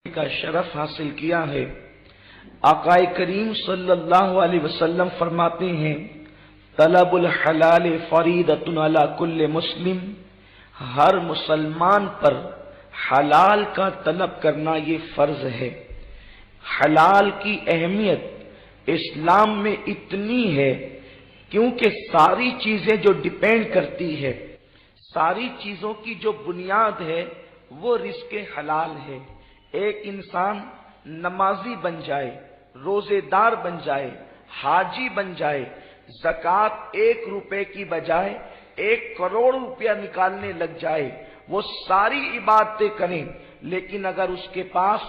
کا شرف حاصل کیا ہے۔ آقا کریم صلی اللہ علیہ وسلم فرماتے ہیں طلب الحلال فریضۃ علی کل مسلم، ہر مسلمان پر حلال کا طلب کرنا یہ فرض ہے۔ حلال کی اہمیت اسلام میں اتنی ہے کیونکہ ساری چیزیں جو ڈیپینڈ کرتی ہے، ساری چیزوں کی جو بنیاد ہے وہ رزق حلال ہے۔ ایک انسان نمازی بن جائے، روزے دار بن جائے، حاجی بن جائے، زکوٰۃ 1 روپے کی بجائے 1 کروڑ روپیہ نکالنے لگ جائے، وہ ساری عبادتیں کریں، لیکن اگر اس کے پاس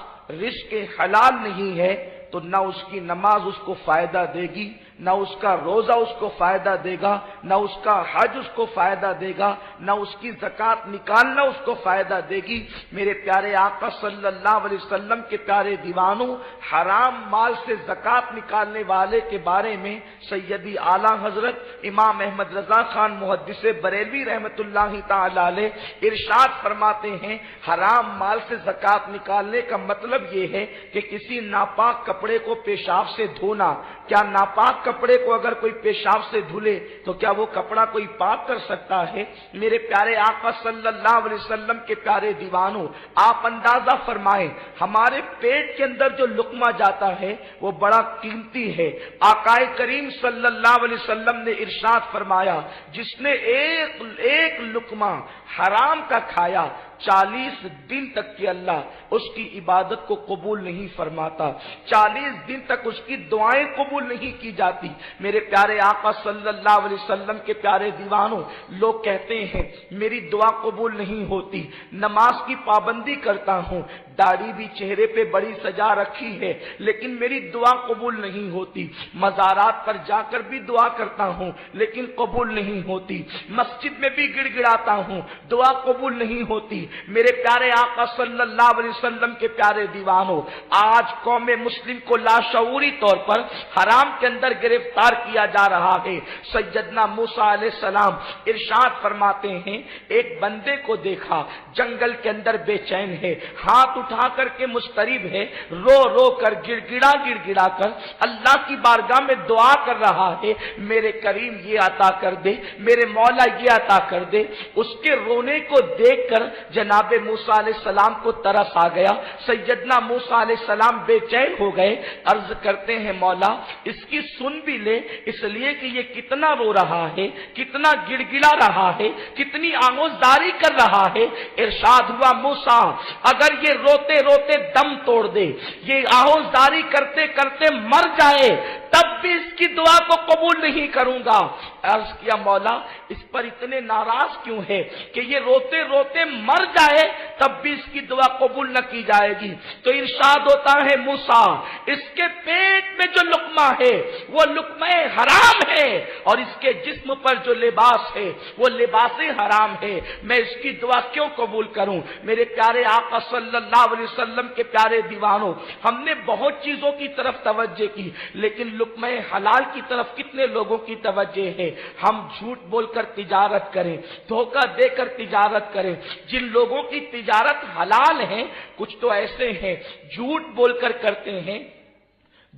رزق حلال نہیں ہے تو نہ اس کی نماز اس کو فائدہ دے گی، نہ اس کا روزہ اس کو فائدہ دے گا، نہ اس کا حج اس کو فائدہ دے گا، نہ اس کی زکوٰۃ نکالنا اس کو فائدہ دے گی۔ میرے پیارے آقا صلی اللہ علیہ وسلم کے پیارے دیوانوں، حرام مال سے زکوٰۃ نکالنے والے کے بارے میں سیدی اعلیٰ حضرت امام احمد رضا خان محدث بریلوی رحمۃ اللہ تعالی علیہ ارشاد فرماتے ہیں، حرام مال سے زکوٰۃ نکالنے کا مطلب یہ ہے کہ کسی ناپاک کپڑے کو پیشاب سے دھونا۔ کیا ناپاک کپڑے کو اگر کوئی پیشاب سے دھلے تو کیا وہ کپڑا کوئی پاک کر سکتا ہے؟ میرے پیارے آقا صلی اللہ علیہ وسلم کے پیارے دیوانوں، آپ اندازہ فرمائیں ہمارے پیٹ کے اندر جو لقمہ جاتا ہے وہ بڑا قیمتی ہے۔ آقا کریم صلی اللہ علیہ وسلم نے ارشاد فرمایا، جس نے ایک لقمہ حرام کا کھایا 40 دن تک کہ اللہ اس کی عبادت کو قبول نہیں فرماتا، 40 دن تک اس کی دعائیں قبول نہیں کی جاتی۔ میرے پیارے آقا صلی اللہ علیہ وسلم کے پیارے دیوانوں، لوگ کہتے ہیں میری دعا قبول نہیں ہوتی، نماز کی پابندی کرتا ہوں، داڑھی بھی چہرے پہ بڑی سجا رکھی ہے، لیکن میری دعا قبول نہیں ہوتی، مزارات پر جا کر بھی دعا کرتا ہوں لیکن قبول نہیں ہوتی، مسجد میں بھی گڑ گڑاتا ہوں، دعا قبول نہیں ہوتی۔ میرے پیارے آقا صلی اللہ علیہ وسلم کے پیارے دیوانوں، آج قوم مسلم کو لاشعوری طور پر حرام کے اندر گرفتار کیا جا رہا ہے۔ سیدنا موسیٰ علیہ السلام ارشاد فرماتے ہیں، ایک بندے کو دیکھا جنگل کے اندر بے چین ہے، ہاتھ اٹھا کر کے مضطرب ہے، رو رو کر گڑ گڑا کر اللہ کی بارگاہ میں دعا کر رہا ہے، میرے کریم یہ عطا کر دے، میرے مولا یہ عطا کر دے۔ اس کے رونے کو دیکھ کر جناب موسیٰ علیہ السلام کو ترس آ گیا، سیدنا موسیٰ علیہ السلام بے چین ہو گئے، عرض کرتے ہیں مولا اس کی سن بھی لے، اس لیے کہ یہ کتنا رو رہا ہے، کتنا گڑ گڑا رہا ہے، کتنی آموزداری کر رہا ہے۔ ارشاد ہوا موسیٰ اگر یہ روتے روتے دم توڑ دے، یہ آہوزداری کرتے کرتے مر جائے، تب بھی اس کی دعا کو قبول نہیں کروں گا۔ عرض کیا مولا اس پر اتنے ناراض کیوں ہے کہ یہ روتے روتے مر جائے تب بھی اس کی دعا قبول نہ کی جائے گی؟ تو ارشاد ہوتا ہے موسیٰ اس کے پیٹ میں جو لقمہ ہے وہ لقمہ حرام ہے، اور اس کے جسم پر جو لباس ہے وہ لباس حرام ہے، میں اس کی دعا کیوں قبول کروں؟ میرے پیارے آقا صلی اللہ علیہ وسلم کے پیارے دیوانوں، ہم نے بہت چیزوں کی طرف توجہ کی، لیکن لقمہ حلال کی طرف کتنے لوگوں کی توجہ ہے؟ ہم جھوٹ بول کر تجارت کریں، دھوکہ دے کر تجارت کریں۔ جن لوگوں کی تجارت حلال ہے کچھ تو ایسے ہیں جھوٹ بول کر کرتے ہیں،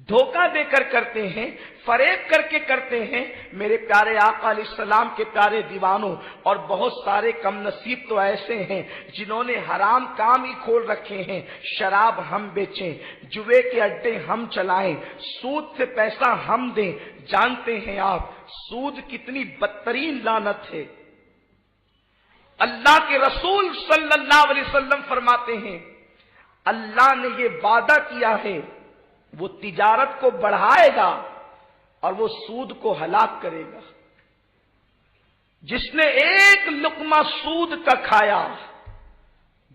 دھوکہ دے کر کرتے ہیں، فریب کر کے کرتے ہیں۔ میرے پیارے آقا علیہ السلام کے پیارے دیوانوں، اور بہت سارے کم نصیب تو ایسے ہیں جنہوں نے حرام کام ہی کھول رکھے ہیں، شراب ہم بیچیں، جوے کے اڈے ہم چلائیں، سود سے پیسہ ہم دیں۔ جانتے ہیں آپ سود کتنی بدترین لعنت ہے؟ اللہ کے رسول صلی اللہ علیہ وسلم فرماتے ہیں اللہ نے یہ وعدہ کیا ہے وہ تجارت کو بڑھائے گا اور وہ سود کو ہلاک کرے گا۔ جس نے ایک لقمہ سود کا کھایا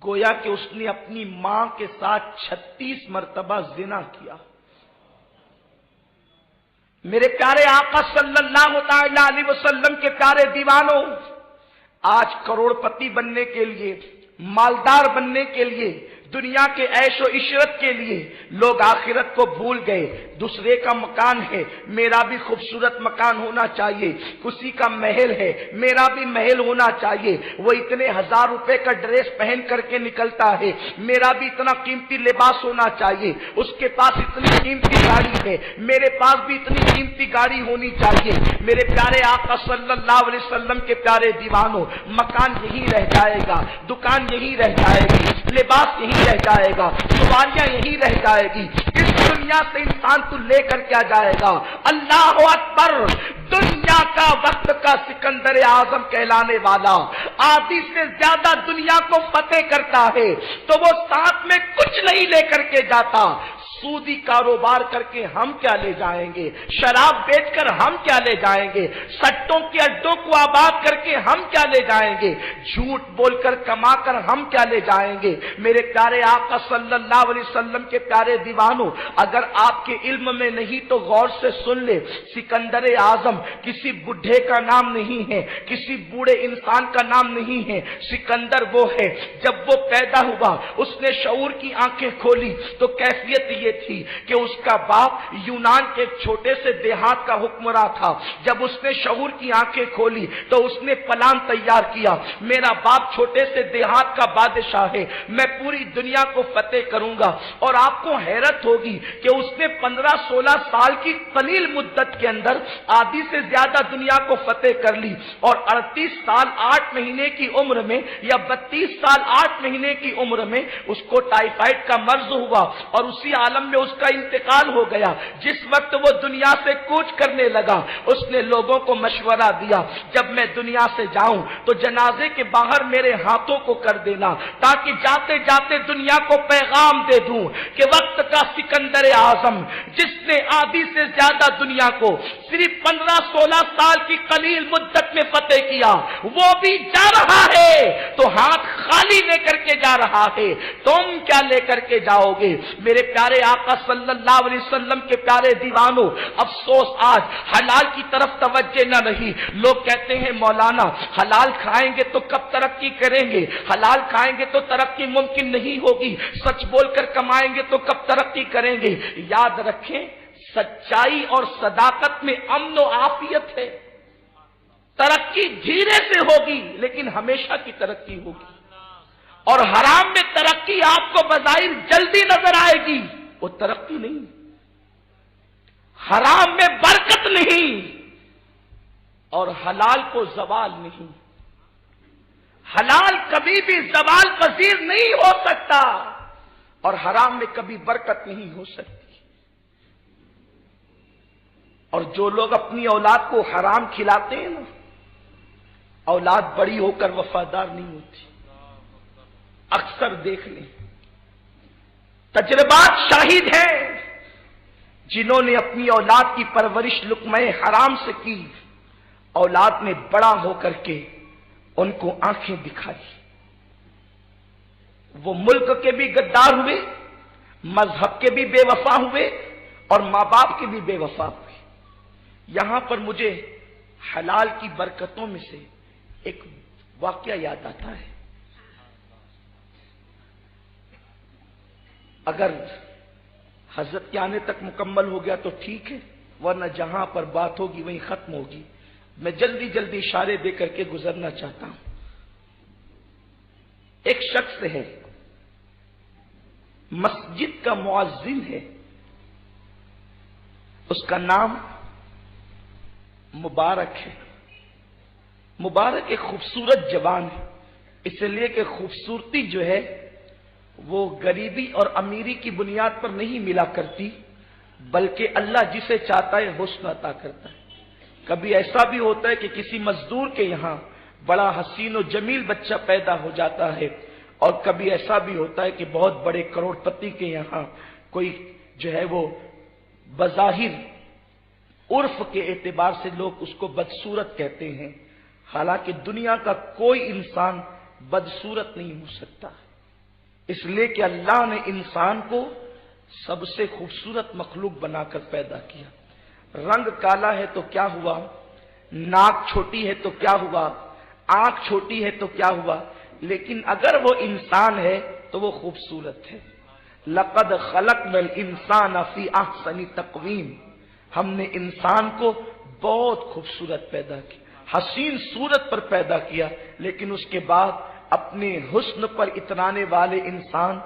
گویا کہ اس نے اپنی ماں کے ساتھ 36 مرتبہ زنا کیا۔ میرے پیارے آقا صلی اللہ تعالی علیہ وسلم کے پیارے دیوانوں، آج کروڑ پتی بننے کے لیے، مالدار بننے کے لیے دنیا کے عیش و عشرت کے لیے لوگ آخرت کو بھول گئے. دوسرے کا مکان ہے، میرا بھی خوبصورت مکان ہونا چاہیے. کسی کا محل ہے، میرا بھی محل ہونا چاہیے. وہ اتنے 1000 روپے کا ڈریس پہن کر کے نکلتا ہے، میرا بھی اتنا قیمتی لباس ہونا چاہیے. اس کے پاس اتنی قیمتی گاڑی ہے، میرے پاس بھی اتنی قیمتی گاڑی ہونی چاہیے. میرے پیارے آقا صلی اللہ علیہ وسلم کے پیارے دیوانوں، مکان یہی رہ جائے گا، دکان یہی رہ جائے گی، لباس یہی رہ جائے گا، سواریاں یہی رہ جائے گی. اس دنیا سے انسان تو لے کر کیا جائے گا؟ اللہ اکبر! دنیا کا وقت کا سکندر اعظم کہلانے والا آدھی سے زیادہ دنیا کو فتح کرتا ہے تو وہ ساتھ میں کچھ نہیں لے کر کے جاتا. سودی کاروبار کر کے ہم کیا لے جائیں گے؟ شراب بیچ کر ہم کیا لے جائیں گے؟ سٹوں کے اڈوں کو آباد کر کے ہم کیا لے جائیں گے؟ جھوٹ بول کر کما کر ہم کیا لے جائیں گے؟ میرے پیارے آقا صلی اللہ علیہ وسلم کے پیارے دیوانوں، اگر آپ کے علم میں نہیں تو غور سے سن لے. سکندر اعظم کسی بڈھے کا نام نہیں ہے، کسی بوڑھے انسان کا نام نہیں ہے. سکندر وہ ہے جب وہ پیدا ہوا، اس نے شعور کی آنکھیں کھولی تو کیفیت یہ تھی کہ اس کا باپ یونان کے ایک چھوٹے سے دیہات کا حکمراں تھا. جب اس نے شعور کی آنکھیں کھولی تو اس نے پلان تیار کیا، میرا باپ چھوٹے سے دیہات کا بادشاہ ہے، میں پوری دنیا کو فتح کروں گا. اور آپ کو حیرت ہوگی کہ اس نے 15-16 سال کی قلیل مدت کے اندر آدھی سے زیادہ دنیا کو فتح کر لی. اور 38 سال 8 مہینے کی عمر میں یا 32 سال 8 مہینے کی عمر میں اس کو ٹائیفائڈ کا مرض ہوا اور اسی عالم میں اس کا انتقال ہو گیا. جس وقت وہ دنیا سے کوچ کرنے لگا اس نے لوگوں کو مشورہ دیا، جب میں دنیا سے جاؤں تو جنازے کے باہر میرے ہاتھوں کو کر دینا تاکہ جاتے جاتے دنیا کو پیغام دے دوں کہ وقت کا سکندر اعظم جس نے آدھی سے زیادہ دنیا کو صرف 15-16 سال کی قلیل مدت میں فتح کیا، وہ بھی جا رہا ہے تو ہاتھ خالی لے کر کے جا رہا ہے. تم کیا لے کر کے جاؤ گے؟ میرے پیارے آقا صلی اللہ علیہ وسلم کے پیارے دیوانوں، افسوس آج حلال کی طرف توجہ نہ رہی. لوگ کہتے ہیں مولانا حلال کھائیں گے تو کب ترقی کریں گے؟ حلال کھائیں گے تو ترقی ممکن نہیں ہوگی. سچ بول کر کمائیں گے تو کب ترقی کریں گے؟ یاد رکھیں، سچائی اور صداقت میں امن و عافیت ہے. ترقی دھیرے سے ہوگی لیکن ہمیشہ کی ترقی ہوگی. اور حرام میں ترقی آپ کو بظاہر جلدی نظر آئے گی، وہ ترقی نہیں. حرام میں برکت نہیں اور حلال کو زوال نہیں. حلال کبھی بھی زوال پذیر نہیں ہو سکتا اور حرام میں کبھی برکت نہیں ہو سکتی. اور جو لوگ اپنی اولاد کو حرام کھلاتے ہیں نا، اولاد بڑی ہو کر وفادار نہیں ہوتی. اکثر دیکھ لیں، تجربات شاہد ہیں، جنہوں نے اپنی اولاد کی پرورش لقمہ حرام سے کی، اولاد نے بڑا ہو کر کے ان کو آنکھیں دکھائی. وہ ملک کے بھی غدار ہوئے، مذہب کے بھی بے وفا ہوئے اور ماں باپ کے بھی بے وفا ہوئے. یہاں پر مجھے حلال کی برکتوں میں سے ایک واقعہ یاد آتا ہے. اگر حضرت کے آنے تک مکمل ہو گیا تو ٹھیک ہے، ورنہ جہاں پر بات ہوگی وہیں ختم ہوگی. میں جلدی جلدی اشارے دے کر کے گزرنا چاہتا ہوں. ایک شخص ہے، مسجد کا مؤذن ہے، اس کا نام مبارک ہے. مبارک ایک خوبصورت جوان ہے، اس لیے کہ خوبصورتی جو ہے وہ غریبی اور امیری کی بنیاد پر نہیں ملا کرتی، بلکہ اللہ جسے چاہتا ہے حسن عطا کرتا ہے. کبھی ایسا بھی ہوتا ہے کہ کسی مزدور کے یہاں بڑا حسین و جمیل بچہ پیدا ہو جاتا ہے، اور کبھی ایسا بھی ہوتا ہے کہ بہت بڑے کروڑ پتی کے یہاں کوئی جو ہے وہ بظاہر عرف کے اعتبار سے لوگ اس کو بدصورت کہتے ہیں، حالانکہ دنیا کا کوئی انسان بدصورت نہیں ہو سکتا. اس لیے کہ اللہ نے انسان کو سب سے خوبصورت مخلوق بنا کر پیدا کیا. رنگ کالا ہے تو کیا ہوا، ناک چھوٹی ہے تو کیا ہوا، آنکھ چھوٹی ہے تو کیا ہوا، لیکن اگر وہ انسان ہے تو وہ خوبصورت ہے۔ لقد خلقنا الانسان فی احسن تقویم، ہم نے انسان کو بہت خوبصورت پیدا کیا، حسین صورت پر پیدا کیا، لیکن اس کے بعد اپنے حسن پر اترانے والے انسان،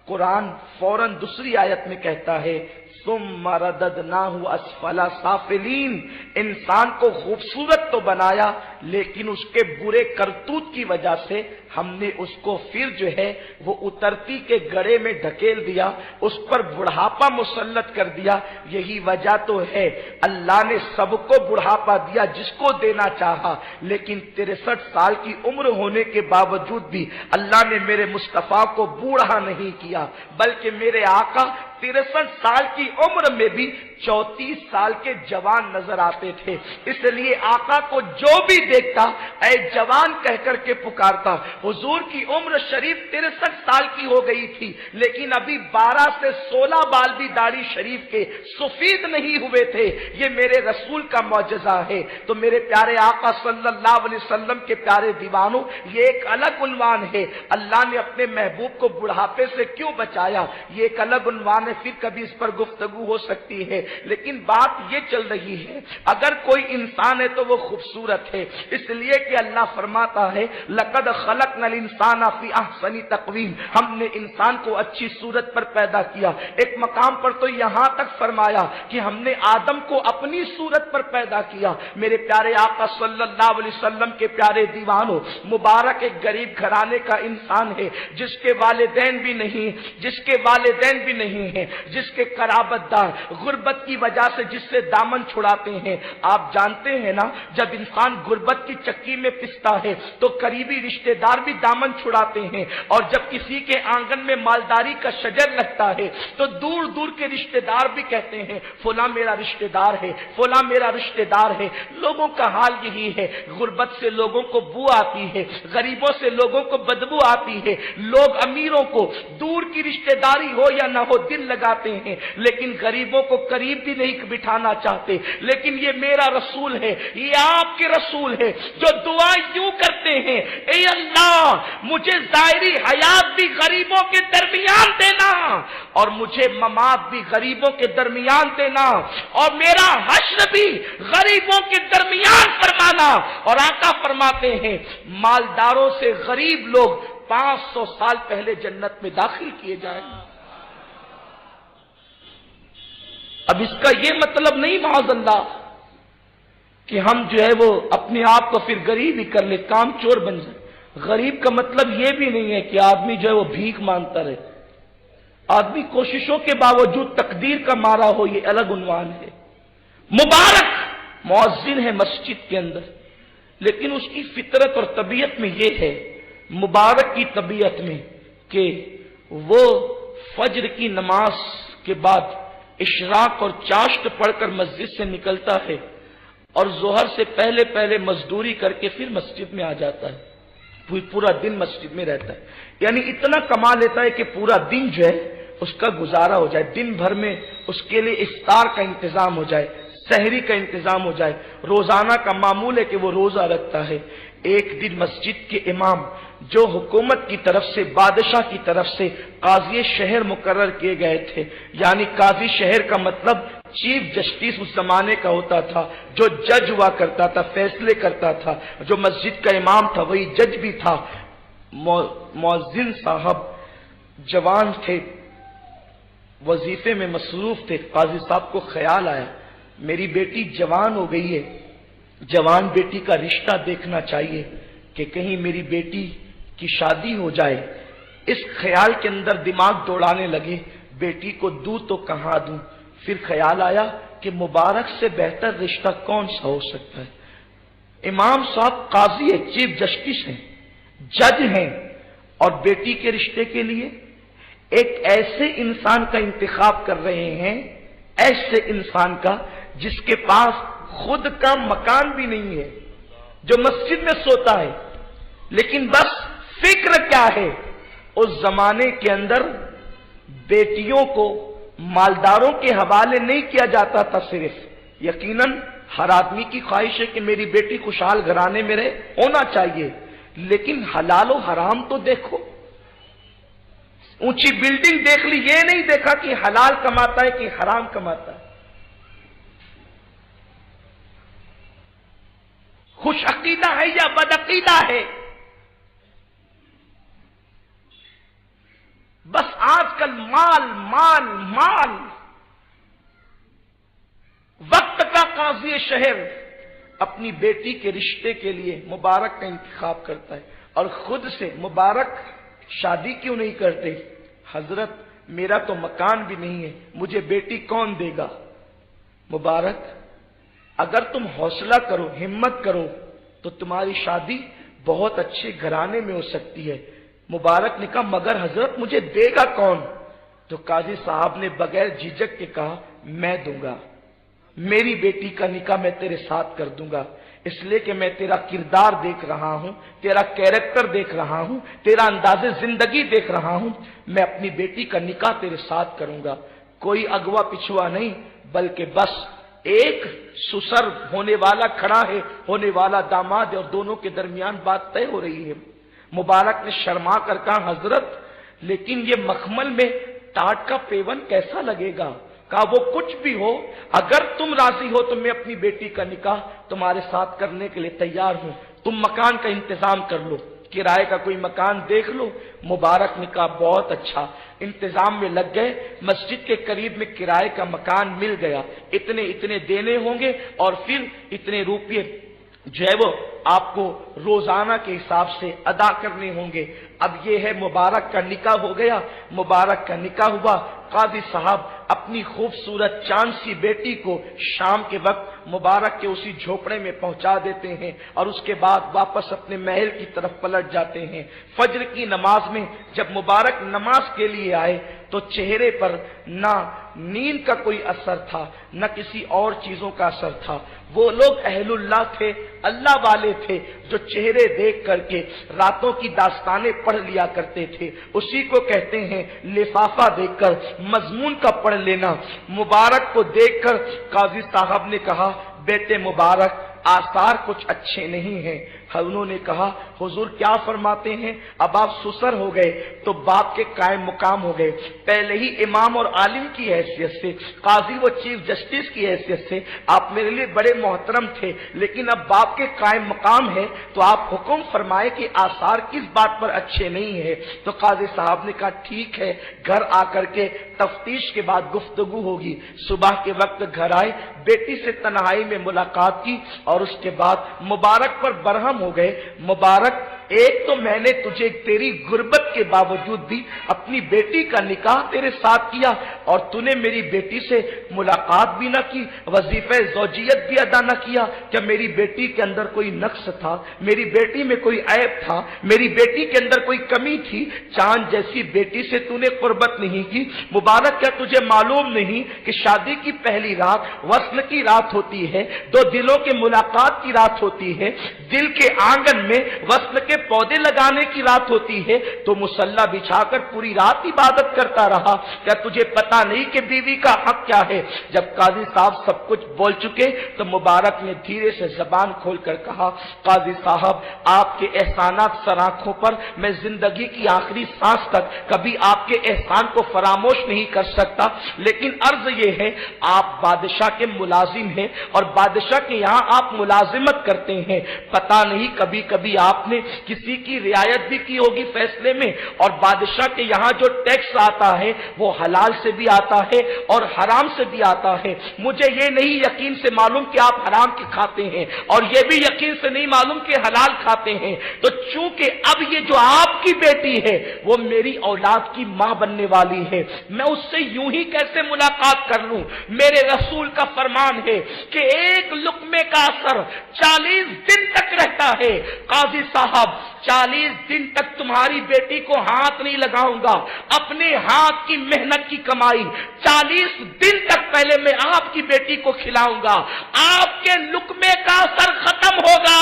قرآن فوراً دوسری آیت میں کہتا ہے ثم رددناہ اسفل سافلین، انسان کو خوبصورت تو بنایا لیکن اس کے برے کرتوت کی وجہ سے ہم نے اس کو پھر جو ہے وہ اترتی کے گڑھے میں ڈھکیل دیا، اس پر بڑھاپا مسلط کر دیا۔ یہی وجہ تو ہے اللہ نے سب کو بڑھاپا دیا جس کو دینا چاہا، لیکن 63 سال کی عمر ہونے کے باوجود بھی اللہ نے میرے مصطفیٰ کو بوڑھا نہیں کیا، بلکہ میرے آقا 63 سال کی عمر میں بھی 34 سال کے جوان نظر آتے تھے۔ اس لیے آقا کو جو بھی دیکھتا اے جوان کہہ کر کے پکارتا۔ حضور کی عمر شریف 63 سال کی ہو گئی تھی، لیکن ابھی 12 سے 16 بال بھی داڑھی شریف کے سفید نہیں ہوئے تھے۔ یہ میرے رسول کا معجزہ ہے۔ تو میرے پیارے آقا صلی اللہ علیہ وسلم کے پیارے دیوانوں، یہ ایک الگ عنوان ہے۔ اللہ نے اپنے محبوب کو بڑھاپے سے کیوں بچایا، یہ ایک الگ عنوان ہے، پھر کبھی اس پر گفتگو ہو سکتی ہے۔ لیکن بات یہ چل رہی ہے اگر کوئی انسان ہے تو وہ خوبصورت ہے، اس لیے کہ اللہ فرماتا ہے لقد خلقنا الانسان فی احسن تقویم، ہم نے انسان کو اچھی صورت پر پیدا کیا۔ ایک مقام پر تو یہاں تک فرمایا کہ ہم نے آدم کو اپنی صورت پر پیدا کیا۔ میرے پیارے آقا صلی اللہ علیہ وسلم کے پیارے دیوانوں، مبارک ایک غریب گھرانے کا انسان ہے جس کے والدین بھی نہیں، جس کے قرابت دار غربت کی وجہ سے جس سے دامن چھڑاتے ہیں۔ آپ جانتے ہیں نا، جب انسان غربت کی چکی میں پستا ہے تو قریبی رشتہ دار بھی دامن چھڑاتے ہیں، اور جب کسی کے آنگن میں مالداری کا شجر لگتا ہے تو دور دور کے رشتہ دار بھی کہتے ہیں فلاں میرا رشتہ دار ہے، فلاں میرا رشتہ دار ہے۔ لوگوں کا حال یہی ہے، غربت سے لوگوں کو بو آتی ہے، غریبوں سے لوگوں کو بدبو آتی ہے۔ لوگ امیروں کو دور کی رشتہ داری ہو یا نہ ہو دل لگاتے ہیں، لیکن غریبوں کو قریب بھی نہیں بٹھانا چاہتے۔ لیکن یہ میرا رسول ہے، یہ آپ کے رسول ہے جو دعا یوں کرتے ہیں اے اللہ مجھے ظاہری حیات بھی غریبوں کے درمیان دینا، اور مجھے ممات بھی غریبوں کے درمیان دینا، اور میرا حشر بھی غریبوں کے درمیان فرمانا۔ اور آقا فرماتے ہیں مالداروں سے غریب لوگ 500 سال پہلے جنت میں داخل کیے جائیں گے۔ اب اس کا یہ مطلب نہیں معاذ اللہ کہ ہم جو ہے وہ اپنے آپ کو پھر غریب ہی کر لے، کام چور بن جائے۔ غریب کا مطلب یہ بھی نہیں ہے کہ آدمی جو ہے وہ بھیک مانگتا رہے، آدمی کوششوں کے باوجود تقدیر کا مارا ہو، یہ الگ عنوان ہے۔ مبارک مؤذن ہے مسجد کے اندر، لیکن اس کی فطرت اور طبیعت میں یہ ہے، مبارک کی طبیعت میں، کہ وہ فجر کی نماز کے بعد اشراق اور چاشت پڑھ کر مسجد سے نکلتا ہے اور ظہر سے پہلے پہلے مزدوری کر کے پھر مسجد میں آ جاتا ہے، پورا دن مسجد میں رہتا ہے۔ یعنی اتنا کما لیتا ہے کہ پورا دن جو ہے اس کا گزارا ہو جائے، دن بھر میں اس کے لیے افطار کا انتظام ہو جائے، سحری کا انتظام ہو جائے۔ روزانہ کا معمول ہے کہ وہ روزہ رکھتا ہے۔ ایک دن مسجد کے امام جو حکومت کی طرف سے، بادشاہ کی طرف سے قاضی شہر مقرر کیے گئے تھے، یعنی قاضی شہر کا مطلب چیف جسٹس اس زمانے کا ہوتا تھا، جو جج ہوا کرتا تھا، فیصلے کرتا تھا۔ جو مسجد کا امام تھا وہی جج بھی تھا۔ مؤذن صاحب جوان تھے، وظیفے میں مصروف تھے۔ قاضی صاحب کو خیال آیا میری بیٹی جوان ہو گئی ہے، جوان بیٹی کا رشتہ دیکھنا چاہیے کہ کہیں میری بیٹی کی شادی ہو جائے۔ اس خیال کے اندر دماغ دوڑانے لگے بیٹی کو دوں تو کہاں دوں۔ پھر خیال آیا کہ مبارک سے بہتر رشتہ کون سا ہو سکتا ہے۔ امام صاحب قاضی ہے، چیف جسٹس ہیں، جج ہیں، اور بیٹی کے رشتے کے لیے ایک ایسے انسان کا انتخاب کر رہے ہیں، ایسے انسان کا جس کے پاس خود کا مکان بھی نہیں ہے، جو مسجد میں سوتا ہے، لیکن بس فکر کیا ہے، اس زمانے کے اندر بیٹیوں کو مالداروں کے حوالے نہیں کیا جاتا تھا صرف۔ یقیناً ہر آدمی کی خواہش ہے کہ میری بیٹی خوشحال گھرانے میں رہے، ہونا چاہیے، لیکن حلال و حرام تو دیکھو۔ اونچی بلڈنگ دیکھ لی، یہ نہیں دیکھا کہ حلال کماتا ہے کہ حرام کماتا ہے۔ خوش عقیدہ ہے یا بد عقیدہ ہے؟ بس آج کل مال مال مال۔ وقت کا قاضی شہر اپنی بیٹی کے رشتے کے لیے مبارک کا انتخاب کرتا ہے اور خود سے مبارک شادی کیوں نہیں کرتے؟ حضرت میرا تو مکان بھی نہیں ہے، مجھے بیٹی کون دے گا؟ مبارک اگر تم حوصلہ کرو، ہمت کرو تو تمہاری شادی بہت اچھے گھرانے میں ہو سکتی ہے۔ مبارک نے کہا مگر حضرت مجھے دے گا کون؟ تو قاضی صاحب نے بغیر جھجک کے کہا میں دوں گا، میری بیٹی کا نکاح میں تیرے ساتھ کر دوں گا، اس لیے کہ میں تیرا کردار دیکھ رہا ہوں، تیرا کیریکٹر دیکھ رہا ہوں، تیرا انداز زندگی دیکھ رہا ہوں، میں اپنی بیٹی کا نکاح تیرے ساتھ کروں گا۔ کوئی اغوا پچھوا نہیں، بلکہ بس ایک سسر ہونے والا کھڑا ہے، ہونے والا داماد ہے، اور دونوں کے درمیان بات طے ہو رہی ہے۔ مبارک نے شرما کر کہا حضرت لیکن یہ مخمل میں ٹاٹ کا پیون کیسا لگے گا؟ کہا وہ کچھ بھی ہو، اگر تم راضی ہو تو میں اپنی بیٹی کا نکاح تمہارے ساتھ کرنے کے لیے تیار ہوں، تم مکان کا انتظام کر لو، کرائے کا کوئی مکان دیکھ لو۔ مبارک نے کہا بہت اچھا، انتظام میں لگ گئے، مسجد کے قریب میں کرائے کا مکان مل گیا، اتنے دینے ہوں گے اور پھر اتنے روپے جو ہے وہ آپ کو روزانہ کے حساب سے ادا کرنے ہوں گے۔ اب یہ ہے مبارک کا نکاح ہو گیا، مبارک کا نکاح ہوا۔ قاضی صاحب اپنی خوبصورت چاند سی بیٹی کو شام کے وقت مبارک کے اسی جھوپڑے میں پہنچا دیتے ہیں اور اس کے بعد واپس اپنے محل کی طرف پلٹ جاتے ہیں۔ فجر کی نماز میں جب مبارک نماز کے لیے آئے تو چہرے پر نہ نیند کا کوئی اثر تھا، نہ کسی اور چیزوں کا اثر تھا۔ وہ لوگ اہل اللہ تھے، اللہ والے تھے، جو چہرے دیکھ کر کے راتوں کی داستانیں پڑھ لیا کرتے تھے، اسی کو کہتے ہیں لفافہ دیکھ کر مضمون کا پڑھ لینا۔ مبارک کو دیکھ کر قاضی صاحب نے کہا بیٹے مبارک آثار کچھ اچھے نہیں ہیں۔ انہوں نے کہا حضور کیا فرماتے ہیں؟ اب آپ سسر ہو گئے تو باپ کے قائم مقام ہو گئے، پہلے ہی امام اور عالم کی حیثیت سے، قاضی و چیف جسٹس کی حیثیت سے آپ میرے لیے بڑے محترم تھے، لیکن اب باپ کے قائم مقام ہے تو آپ حکم فرمائے کہ آثار کس بات پر اچھے نہیں ہے؟ تو قاضی صاحب نے کہا ٹھیک ہے، گھر آ کر کے تفتیش کے بعد گفتگو ہوگی۔ صبح کے وقت گھر آئے، بیٹی سے تنہائی میں ملاقات کی اور اس کے بعد مبارک پر برہم ہو گئے۔ مبارک ایک تو میں نے تجھے تیری غربت کے باوجود بھی اپنی بیٹی کا نکاح تیرے ساتھ کیا اور تو نے میری بیٹی سے ملاقات بھی نہ کی، وظیفہ زوجیت بھی ادا نہ کیا۔ کیا میری بیٹی کے اندر کوئی نقص تھا؟ میری بیٹی میں کوئی عیب تھا؟ میری بیٹی کے اندر کوئی کمی تھی؟ چاند جیسی بیٹی سے تو نے قربت نہیں کی۔ مبارک کیا تجھے معلوم نہیں کہ شادی کی پہلی رات وصل کی رات ہوتی ہے، دو دلوں کے ملاقات کی رات ہوتی ہے، دل کے آنگن میں وصل کے پودے لگانے کی رات ہوتی ہے؟ تو مصلی بچھا کر پوری رات عبادت کرتا رہا، کیا تجھے پتا نہیں کہ بیوی کا حق کیا ہے؟ جب قاضی صاحب سب کچھ بول چکے تو مبارک نے دھیرے سے زبان کھول کر کہا قاضی صاحب آپ کے احسانات سر آنکھوں پر، میں زندگی کی آخری سانس تک کبھی آپ کے احسان کو فراموش نہیں کر سکتا، لیکن عرض یہ ہے آپ بادشاہ کے ملازم ہیں اور بادشاہ کے یہاں آپ ملازمت کرتے ہیں، پتا نہیں کبھی کبھی آپ نے کسی کی رعایت بھی کی ہوگی فیصلے میں، اور بادشاہ کے یہاں جو ٹیکس آتا ہے وہ حلال سے بھی آتا ہے اور حرام سے بھی آتا ہے۔ مجھے یہ نہیں یقین سے معلوم کہ آپ حرام کے کھاتے ہیں اور یہ بھی یقین سے نہیں معلوم کہ حلال کھاتے ہیں، تو چونکہ اب یہ جو آپ کی بیٹی ہے وہ میری اولاد کی ماں بننے والی ہے، میں اس سے یوں ہی کیسے ملاقات کر لوں؟ میرے رسول کا فرمان ہے کہ ایک لقمے کا اثر 40 دن تک رہتا ہے۔ قاضی صاحب 40 دن تک تمہاری بیٹی کو ہاتھ نہیں لگاؤں گا، اپنے ہاتھ کی محنت کی کمائی 40 دن تک پہلے میں آپ کی بیٹی کو کھلاؤں گا، آپ کے لقمے کا اثر ختم ہوگا،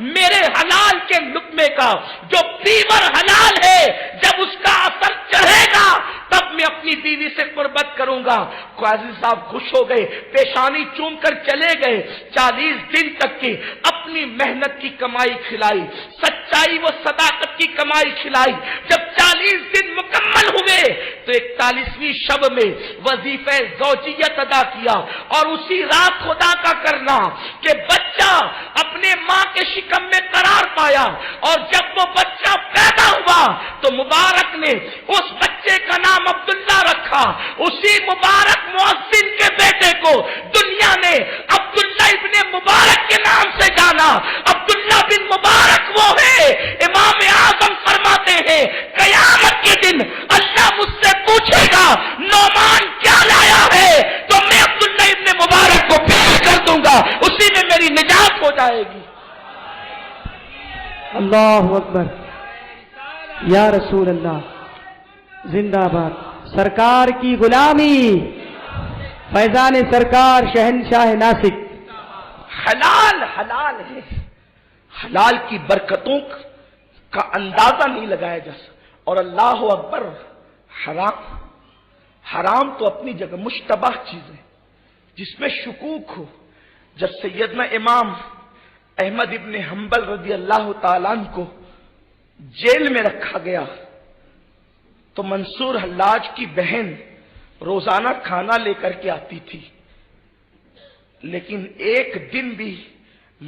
میرے حلال کے لقمے کا جو پیور حلال ہے جب اس کا اثر چڑھے گا تب میں اپنی بیوی سے قربت کروں گا۔ قاضی صاحب خوش ہو گئے، پیشانی چوم کر چلے گئے۔ 40 دن تک کی اپنی محنت کی کمائی کھلائی، سچائی و صداقت کی کمائی کھلائی۔ جب 40 دن مکمل ہوئے تو 41ویں شب میں وظیفہ زوجیت ادا کیا، اور اسی رات خدا کا کرنا کہ بچہ اپنے ماں کے شکم میں قرار پایا، اور جب وہ بچہ پیدا ہوا تو مبارک نے اس بچے کا نام عبداللہ رکھا۔ اسی مبارک مؤذن کے بیٹے کو دنیا نے عبداللہ ابن مبارک کے نام سے جانا۔ عبداللہ بن مبارک وہ ہے، امام اعظم فرماتے ہیں قیامت کے دن اللہ مجھ سے پوچھے گا نعمان کیا لایا ہے، تو میں عبداللہ ابن مبارک کو پیش کر دوں گا، اسی میں میری نجات ہو جائے گی۔ اللہ اکبر، یا رسول اللہ، زندہ باد سرکار کی غلامی، فیضان سرکار شہنشاہ ناسک۔ حلال حلال ہے، حلال کی برکتوں کا اندازہ نہیں لگایا جا سکتا۔ اور اللہ اکبر، حرام حرام تو اپنی جگہ مشتبہ چیز ہے جس میں شکوک ہو۔ جب سیدنا امام احمد ابن حنبل رضی اللہ تعالیٰ عنہ کو جیل میں رکھا گیا تو منصور حلاج کی بہن روزانہ کھانا لے کر کے آتی تھی، لیکن ایک دن بھی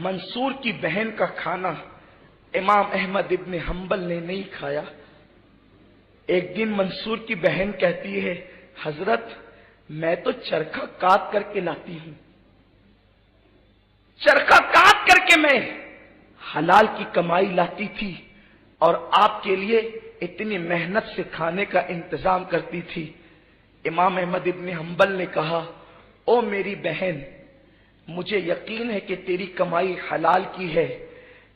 منصور کی بہن کا کھانا امام احمد ابن حنبل نے نہیں کھایا۔ ایک دن منصور کی بہن کہتی ہے، حضرت میں تو چرخہ کاٹ کر کے لاتی ہوں، چرخہ کاٹ کر کے میں حلال کی کمائی لاتی تھی اور آپ کے لیے اتنی محنت سے کھانے کا انتظام کرتی تھی۔ امام احمد ابن حنبل نے کہا، او میری بہن، مجھے یقین ہے کہ تیری کمائی حلال کی ہے،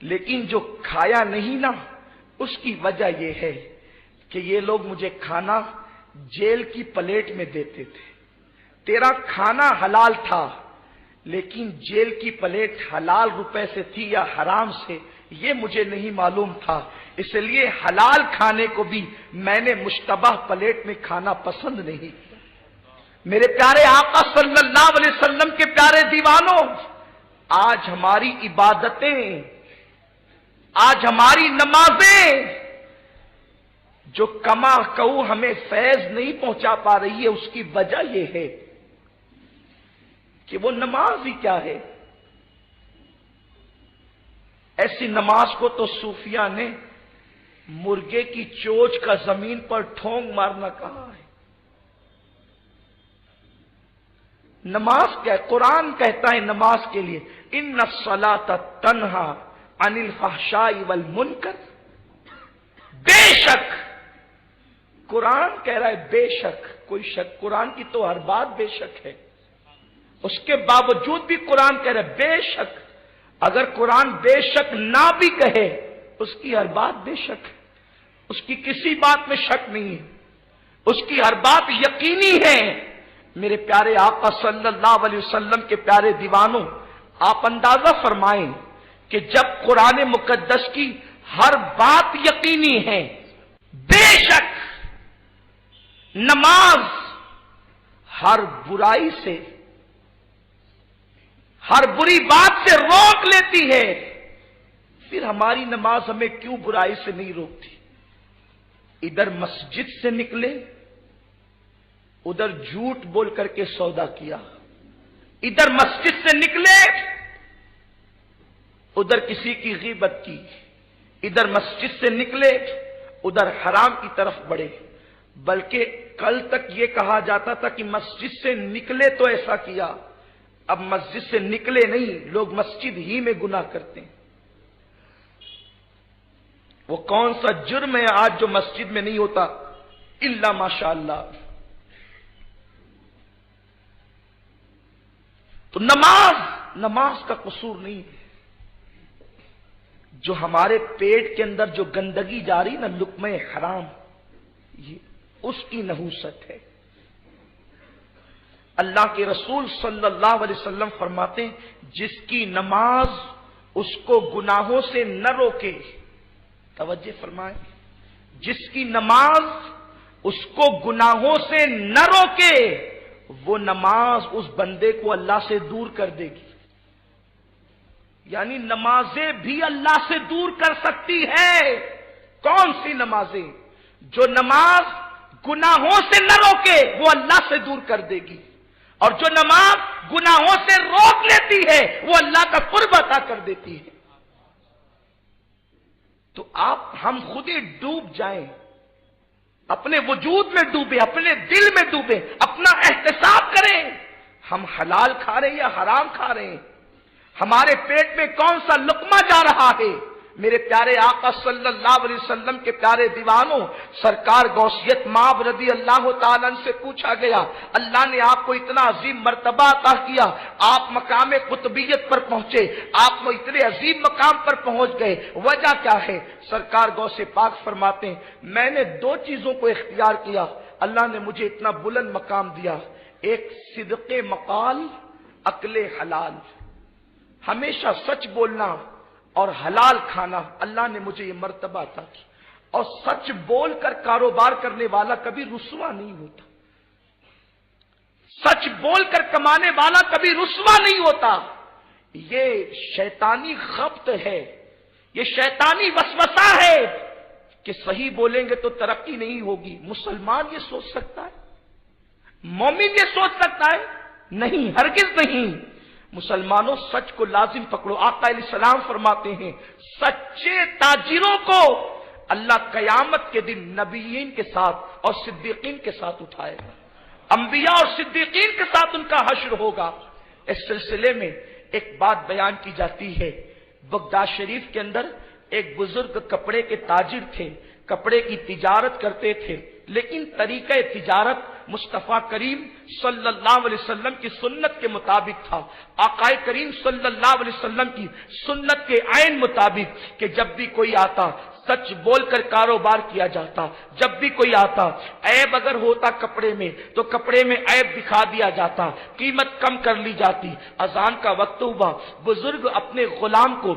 لیکن جو کھایا نہیں نا، اس کی وجہ یہ ہے کہ یہ لوگ مجھے کھانا جیل کی پلیٹ میں دیتے تھے۔ تیرا کھانا حلال تھا، لیکن جیل کی پلیٹ حلال روپے سے تھی یا حرام سے، یہ مجھے نہیں معلوم تھا، اس لیے حلال کھانے کو بھی میں نے مشتبہ پلیٹ میں کھانا پسند نہیں کیا۔ میرے پیارے آقا صلی اللہ علیہ وسلم کے پیارے دیوانوں، آج ہماری عبادتیں، آج ہماری نمازیں جو کما کہو ہمیں فیض نہیں پہنچا پا رہی ہے، اس کی وجہ یہ ہے کہ وہ نماز ہی کیا ہے۔ ایسی نماز کو تو صوفیاء نے مرغے کی چوچ کا زمین پر ٹھونگ مارنا کہا ہے۔ نماز کیا ہے؟ قرآن کہتا ہے نماز کے لیے، ان الصلاۃ تنہا عن الفحشاء والمنکر، بے شک قرآن کہہ رہا ہے، بے شک، کوئی شک، قرآن کی تو ہر بات بے شک ہے، اس کے باوجود بھی قرآن کہہ رہا ہے بے شک۔ اگر قرآن بے شک نہ بھی کہے، اس کی ہر بات بے شک ہے، اس کی کسی بات میں شک نہیں ہے، اس کی ہر بات یقینی ہے۔ میرے پیارے آقا صلی اللہ علیہ وسلم کے پیارے دیوانوں، آپ اندازہ فرمائیں کہ جب قرآن مقدس کی ہر بات یقینی ہے، بے شک نماز ہر برائی سے، ہر بری بات سے روک لیتی ہے، پھر ہماری نماز ہمیں کیوں برائی سے نہیں روکتی؟ ادھر مسجد سے نکلے، ادھر جھوٹ بول کر کے سودا کیا، ادھر مسجد سے نکلے، ادھر کسی کی غیبت کی، ادھر مسجد سے نکلے، ادھر حرام کی طرف بڑھے۔ بلکہ کل تک یہ کہا جاتا تھا کہ مسجد سے نکلے تو ایسا کیا، اب مسجد سے نکلے نہیں، لوگ مسجد ہی میں گناہ کرتے ہیں۔ وہ کون سا جرم ہے آج جو مسجد میں نہیں ہوتا الا ماشاء اللہ۔ تو نماز کا قصور نہیں ہے، جو ہمارے پیٹ کے اندر جو گندگی جاری نا، لقمہ حرام، یہ اس کی نحوست ہے۔ اللہ کے رسول صلی اللہ علیہ وسلم فرماتے ہیں، جس کی نماز اس کو گناہوں سے نہ روکے، توجہ فرمائیں، جس کی نماز اس کو گناہوں سے نہ روکے، وہ نماز اس بندے کو اللہ سے دور کر دے گی۔ یعنی نمازیں بھی اللہ سے دور کر سکتی ہے۔ کون سی نمازیں؟ جو نماز گناہوں سے نہ روکے وہ اللہ سے دور کر دے گی، اور جو نماز گناہوں سے روک لیتی ہے وہ اللہ کا قرب عطا کر دیتی ہے۔ تو ہم خود ہی ڈوب جائیں، اپنے وجود میں ڈوبے، اپنے دل میں ڈوبے، اپنا احتساب کریں، ہم حلال کھا رہے ہیں یا حرام کھا رہے ہیں، ہمارے پیٹ میں کون سا لقمہ جا رہا ہے۔ میرے پیارے آقا صلی اللہ علیہ وسلم کے پیارے دیوانوں، سرکار غوثیت مآب رضی اللہ تعالیٰ عنہ سے پوچھا گیا، اللہ نے آپ کو اتنا عظیم مرتبہ عطا کیا، آپ مقام قطبیت پر پہنچے، آپ وہ اتنے عظیم مقام پر پہنچ گئے، وجہ کیا ہے؟ سرکار غوث پاک فرماتے ہیں میں نے دو چیزوں کو اختیار کیا، اللہ نے مجھے اتنا بلند مقام دیا، ایک صدق مقال، عقل حلال، ہمیشہ سچ بولنا اور حلال کھانا، اللہ نے مجھے یہ مرتبہ عطا کی، اور سچ بول کر کاروبار کرنے والا کبھی رسوا نہیں ہوتا، سچ بول کر کمانے والا کبھی رسوا نہیں ہوتا۔ یہ شیطانی خبط ہے، یہ شیطانی وسوسہ ہے کہ صحیح بولیں گے تو ترقی نہیں ہوگی۔ مسلمان یہ سوچ سکتا ہے؟ مومن یہ سوچ سکتا ہے؟ نہیں، ہرگز نہیں۔ مسلمانوں سچ کو لازم پکڑو۔ آقا علیہ السلام فرماتے ہیں سچے تاجروں کو اللہ قیامت کے دن نبیین کے ساتھ اور صدیقین کے ساتھ اٹھائے گا، انبیاء اور صدیقین کے ساتھ ان کا حشر ہوگا۔ اس سلسلے میں ایک بات بیان کی جاتی ہے، بغداد شریف کے اندر ایک بزرگ کپڑے کے تاجر تھے، کپڑے کی تجارت کرتے تھے، لیکن طریقہ تجارت مصطفیٰ کریم صلی اللہ علیہ وسلم کی سنت کے مطابق تھا، آقا کریم صلی اللہ علیہ وسلم کی سنت کے عین مطابق کہ جب بھی کوئی آتا سچ بول کر کاروبار کیا جاتا، جب بھی کوئی آتا عیب اگر ہوتا کپڑے میں تو کپڑے میں عیب دکھا دیا جاتا، قیمت کم کر لی جاتی۔ اذان کا وقت ہوا، بزرگ اپنے غلام کو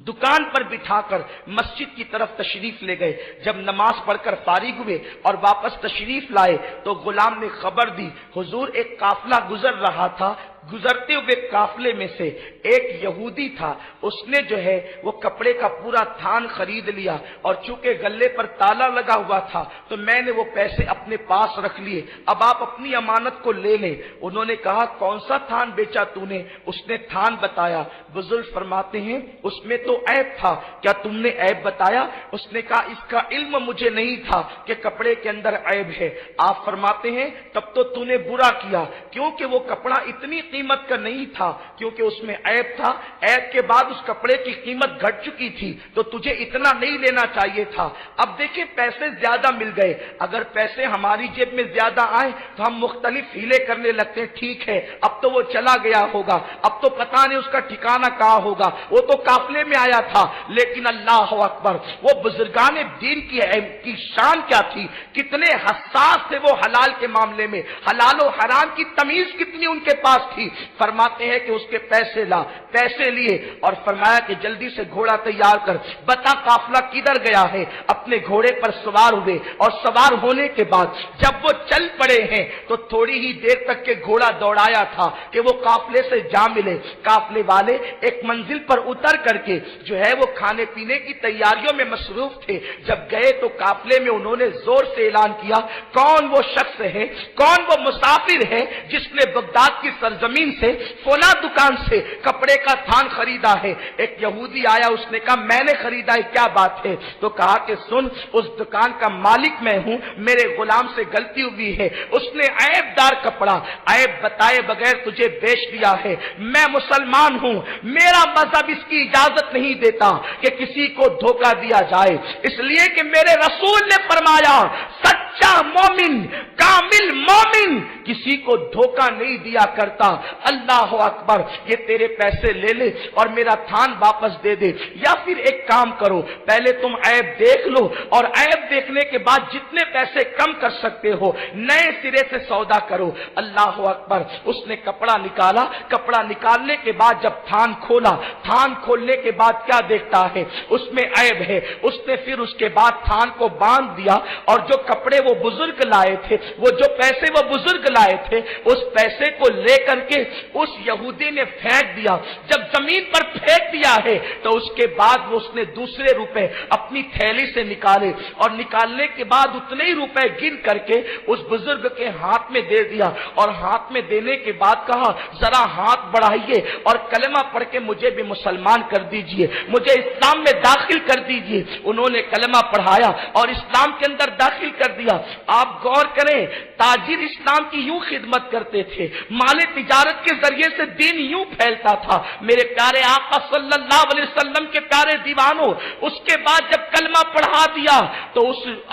دکان پر بٹھا کر مسجد کی طرف تشریف لے گئے۔ جب نماز پڑھ کر فارغ ہوئے اور واپس تشریف لائے تو غلام نے خبر دی حضور ایک قافلہ گزر رہا تھا، گزرتے ہوئے قافلے میں سے ایک یہودی تھا، اس نے جو ہے وہ کپڑے کا پورا تھان خرید لیا، اور چونکہ گلے پر تالا لگا ہوا تھا تو میں نے وہ پیسے اپنے پاس رکھ لیے، اب آپ اپنی امانت کو لے لیں۔ انہوں نے کہا کون سا تھان بیچا تو نے؟ اس نے تھان بتایا۔ بزرگ فرماتے ہیں اس میں تو عیب تھا، کیا تم نے عیب بتایا؟ اس نے کہا اس کا علم مجھے نہیں تھا کہ کپڑے کے اندر عیب ہے۔ آپ فرماتے ہیں تب تو نے برا کیا، کیونکہ وہ کپڑا اتنی قیمت کا نہیں تھا، کیونکہ اس میں عیب تھا، عیب کے بعد اس کپڑے کی قیمت گھٹ چکی تھی تو تجھے اتنا نہیں لینا چاہیے تھا۔ اب دیکھیں پیسے زیادہ مل گئے، اگر پیسے ہماری جیب میں زیادہ آئے تو ہم مختلف ہیلے کرنے لگتے ہیں، ٹھیک ہے اب تو وہ چلا گیا ہوگا، اب تو پتہ نہیں اس کا ٹھکانہ کہاں ہوگا، وہ تو قافلے میں آیا تھا۔ لیکن اللہ اکبر، وہ بزرگان دین کی شان کیا تھی، کتنے حساس تھے وہ حلال کے معاملے میں، حلال و حرام کی تمیز کتنی ان کے پاس تھی۔ فرماتے ہیں کہ اس کے پیسے پیسے لیے اور فرمایا کہ جلدی سے گھوڑا تیار کر، بتا قافلہ کدھر گیا ہے۔ اپنے گھوڑے پر سوار ہوئے اور سوار ہونے کے بعد جب وہ چل پڑے ہیں تو تھوڑی ہی دیر تک کے گھوڑا دوڑایا تھا کہ وہ قافلے سے جا ملے۔ قافلے والے ایک منزل پر اتر کر کے جو ہے وہ کھانے پینے کی تیاریوں میں مصروف تھے، جب گئے تو قافلے میں انہوں نے زور سے اعلان کیا کون وہ شخص ہے، کون وہ مسافر ہے جس نے بغداد کی سرزمین سے فلاں دکان سے کپڑے کا تھان خریدا ہے۔ ایک یہودی آیا، اس نے کہا میں نے خریدا ہے، کیا بات ہے؟ تو کہا کہ سن، اس دکان کا مالک میں ہوں، میرے غلام سے غلطی ہوئی ہے، اس نے عیب دار کپڑا عیب بتائے بغیر تجھے بیچ دیا ہے۔ میں مسلمان ہوں، میرا مذہب اس کی اجازت نہیں دیتا کہ کسی کو دھوکہ دیا جائے، اس لیے کہ میرے رسول نے فرمایا سچا مومن، کامل مومن کسی کو دھوکہ نہیں دیا کرتا، اللہ اکبر یہ تیرے پیسے لے لے اور میرا تھان واپس دے دے، یا پھر ایک کام کرو پہلے تم عیب دیکھ لو اور عیب دیکھنے کے بعد جتنے پیسے کم کر سکتے ہو نئے سرے سے سودا کرو۔ اللہ اکبر، اس نے کپڑا نکالا، کپڑا نکالنے کے بعد جب تھان کھولا، تھان کھولنے کے بعد کیا دیکھتا ہے اس میں عیب ہے، اس نے پھر اس کے بعد تھان کو باندھ دیا اور جو کپڑے وہ بزرگ لائے تھے، وہ جو پیسے وہ بزرگ لائے تھے، اس پیسے کو لے کر کے اس یہودی نے پھینک دیا۔ جب زمین پر پھینک دیا ہے تو اس کے بعد اس نے دوسرے روپے اپنی تھیلی سے نکالے اور نکالنے کے بعد اتنے ہی روپے گن کر کے اس بزرگ کے ہاتھ میں دے دیا، اور ہاتھ میں دینے کے بعد کہا ذرا ہاتھ بڑھائیے اور کلمہ پڑھ کے مجھے بھی مسلمان کر دیجئے، مجھے اسلام میں داخل کر دیجئے۔ انہوں نے کلمہ پڑھایا اور اسلام کے اندر داخل کر دیا۔ آپ غور کریں، تاجر اسلام کی یوں خدمت کرتے تھے، مال تجارت کے ذریعے سے دین یوں پھیلتا تھا۔ میرے پیارے آقا صلی اللہ علیہ وسلم کے پیارے دیوانوں، اس کے بعد جب کلمہ پڑھا دیا تو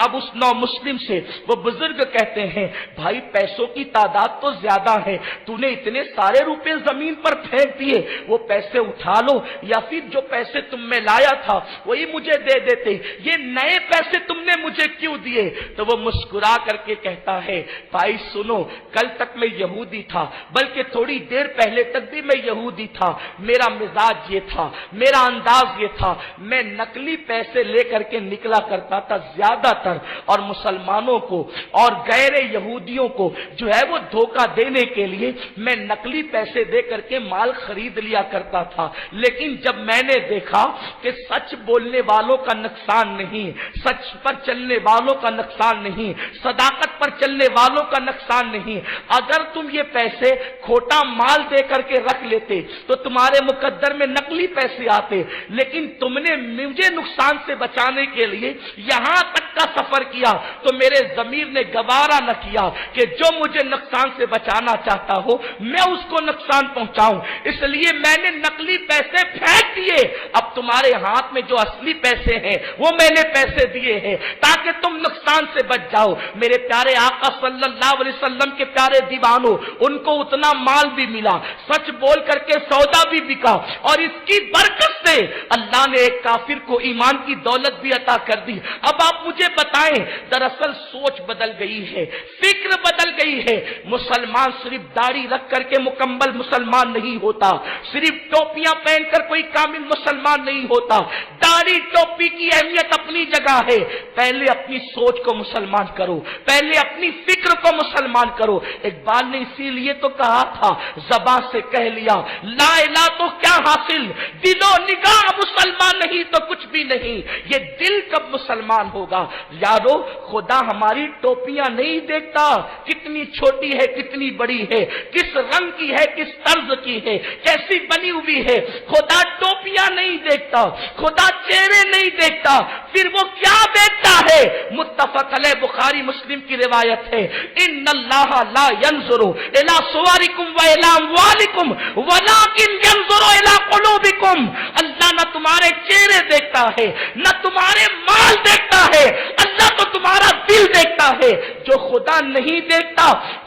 اب اس نو مسلم سے وہ بزرگ کہتے ہیں بھائی پیسوں کی تعداد تو زیادہ ہے، تو نے اتنے سارے روپے زمین پر پھینک دیے، وہ پیسے اٹھا لو یا پھر جو پیسے تم میں لایا تھا وہی مجھے دے دیتے، یہ نئے پیسے تم نے مجھے کیوں دیے؟ تو وہ مسکرا کر کے کہتا ہے بھائی سنو، کل تک میں یہودی تھا، بلکہ تھوڑی دیر پہلے تک بھی میں یہودی تھا، میرا مزاج یہ تھا، میرا انداز یہ تھا، میں نقلی پیسے لے کر کے نکلا کرتا تھا زیادہ تر، اور مسلمانوں کو اور غیر یہودیوں کو جو ہے وہ دھوکہ دینے کے لیے میں نقلی پیسے دے کر کے مال خرید لیا کرتا تھا۔ لیکن جب میں نے دیکھا کہ سچ بولنے والوں کا نقصان نہیں، سچ پر چلنے والوں کا نقصان نہیں، صداقت پر چلنے والوں کا نقصان نہیں، اگر تم یہ پیسے کھوٹا مال دے کر کے رکھ لیتے تو تمہارے مقدر میں نقلی پیسے آتے، لیکن تم نے مجھے نقصان سے بچانے کے لیے یہاں تک کا سفر کیا تو میرے ضمیر نے گوارا نہ کیا کہ جو مجھے نقصان سے بچانا چاہتا ہو میں اس کو نقصان پہنچاؤں، اس لیے میں نے نقلی پیسے پھینک دیے، اب تمہارے ہاتھ میں جو اصلی پیسے ہیں وہ میں نے پیسے دیے ہیں تاکہ تم نقصان سے بچ جاؤ۔ میرے پیارے آقا صلی اللہ علیہ وسلم کے پیارے دیوانوں، ان کو اتنا مال بھی ملا، سچ بول کر کے سودا بھی بکا، اور اس کی برکت سے اللہ نے ایک کافر کو ایمان کی دولت بھی عطا کر دی۔ اب آپ مجھے بتائیں، دراصل سوچ بدل گئی ہے، فکر بدل گئی ہے۔ مسلمان صرف داڑھی رکھ کر کے مکمل مسلمان نہیں ہوتا، صرف ٹوپیاں پہن کر کوئی کامل مسلمان نہیں ہوتا، داڑھی ٹوپی کی اہمیت اپنی جگہ ہے، پہلے اپنی سوچ کو مسلمان کرو، پہلے اپنی فکر کو مسلمان کرو۔ اقبال نے اسی لیے تو کہا تھا زبان سے کہہ لیا لا الہ تو کیا حاصل، دل و نگاہ مسلمان نہیں تو کچھ بھی نہیں، یہ دل کب مسلمان ہوگا؟ یارو خدا ہماری ٹوپیاں نہیں دیکھتا کتنی چھوٹی ہے کتنی بڑی ہے، کس رنگ کی ہے کس طرز کی ہے کیسی بنی ہوئی ہے، خدا ٹوپیاں نہیں دیکھتا، خدا چہرے نہیں دیکھتا، پھر وہ کیا دیکھتا ہے؟ متفق علیہ بخاری مسلم کی روایت ہے ان اللہ لا ينظر الى صورکم و الى اموالکم ولکن ينظر الى قلوبکم، اللہ نہ تمہارے چہرے دیکھتا ہے نہ تمہارے مال دیکھتا ہے، اللہ تو تمہارا دل دیکھتا ہے۔ جو خدا نہیں دیکھتا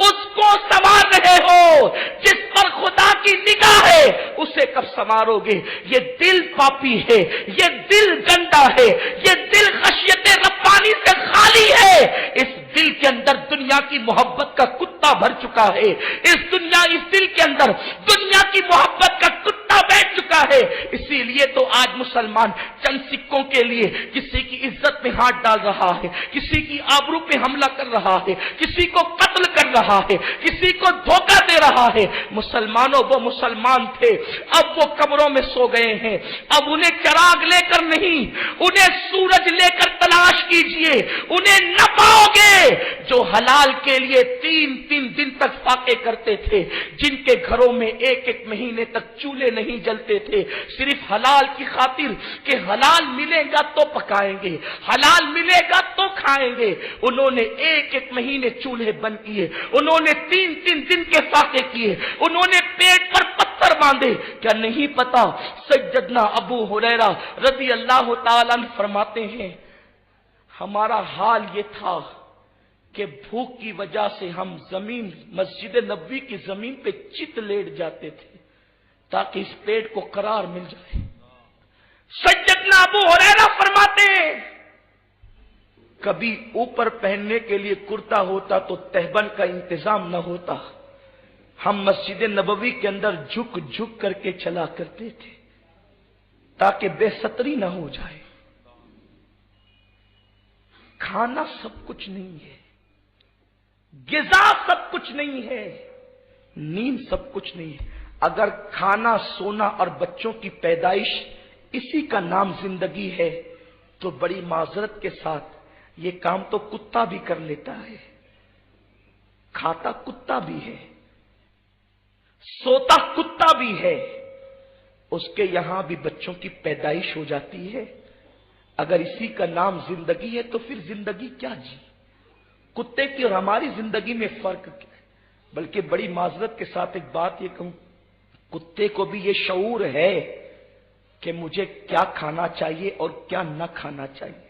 اس کو سنوار رہے ہو، جس پر خدا کی نگاہ ہے اسے کب سنوارو گے؟ یہ دل پاپی ہے، یہ دل گندا ہے، یہ دل خشیت ربانی سے خالی ہے، اس دل کے اندر دنیا کی محبت کا کتا بھر چکا ہے، اس دل کے اندر دنیا کی محبت کا کتا بیٹھ چکا ہے۔ اسی لیے تو آج مسلمان چند سکوں کے لیے کسی کی عزت میں ہاتھ ڈال رہا ہے، کسی کی آبرو پہ حملہ کر رہا ہے، کسی کو قتل کر رہا ہے، کسی کو دھوکہ دے رہا ہے۔ مسلمانوں وہ مسلمان تھے، اب وہ قبروں میں سو گئے ہیں، اب انہیں چراغ لے کر نہیں، انہیں سورج لے کر تلاش کیجئے، انہیں نہ پاؤ گے جو حلال کے لیے 3 دن تک فاقے کرتے تھے، جن کے گھروں میں 1 مہینے تک چولہے نہیں جلتے تھے، صرف حلال کی خاطر کہ حلال ملے گا تو پکائیں گے، حلال ملے گا تو کھائیں گے۔ انہوں نے 1 مہینے چولہے بند کیے، انہوں نے 3 دن کے فاقے کیے، انہوں نے پیٹ پر پتھر باندھے۔ کیا نہیں پتا سیدنا ابو ہریرہ رضی اللہ تعالیٰ عنہ فرماتے ہیں ہمارا حال یہ تھا کہ بھوک کی وجہ سے ہم زمین مسجد نبوی کی زمین پہ چت لیٹ جاتے تھے تاکہ اس پیٹ کو قرار مل جائے۔ سیدنا ابو ہریرہ فرماتے ہیں کبھی اوپر پہننے کے لیے کرتا ہوتا تو تہبند کا انتظام نہ ہوتا، ہم مسجد نبوی کے اندر جھک جھک کر کے چلا کرتے تھے تاکہ بے ستری نہ ہو جائے۔ کھانا سب کچھ نہیں ہے، غذا سب کچھ نہیں ہے، نیند سب کچھ نہیں ہے۔ اگر کھانا، سونا اور بچوں کی پیدائش اسی کا نام زندگی ہے تو بڑی معذرت کے ساتھ یہ کام تو کتا بھی کر لیتا ہے، کھاتا کتا بھی ہے، سوتا کتا بھی ہے، اس کے یہاں بھی بچوں کی پیدائش ہو جاتی ہے۔ اگر اسی کا نام زندگی ہے تو پھر زندگی کیا جی؟ کتے کی اور ہماری زندگی میں فرق کیا ہے؟ بلکہ بڑی معذرت کے ساتھ ایک بات یہ کہوں، کتے کو بھی یہ شعور ہے کہ مجھے کیا کھانا چاہیے اور کیا نہ کھانا چاہیے۔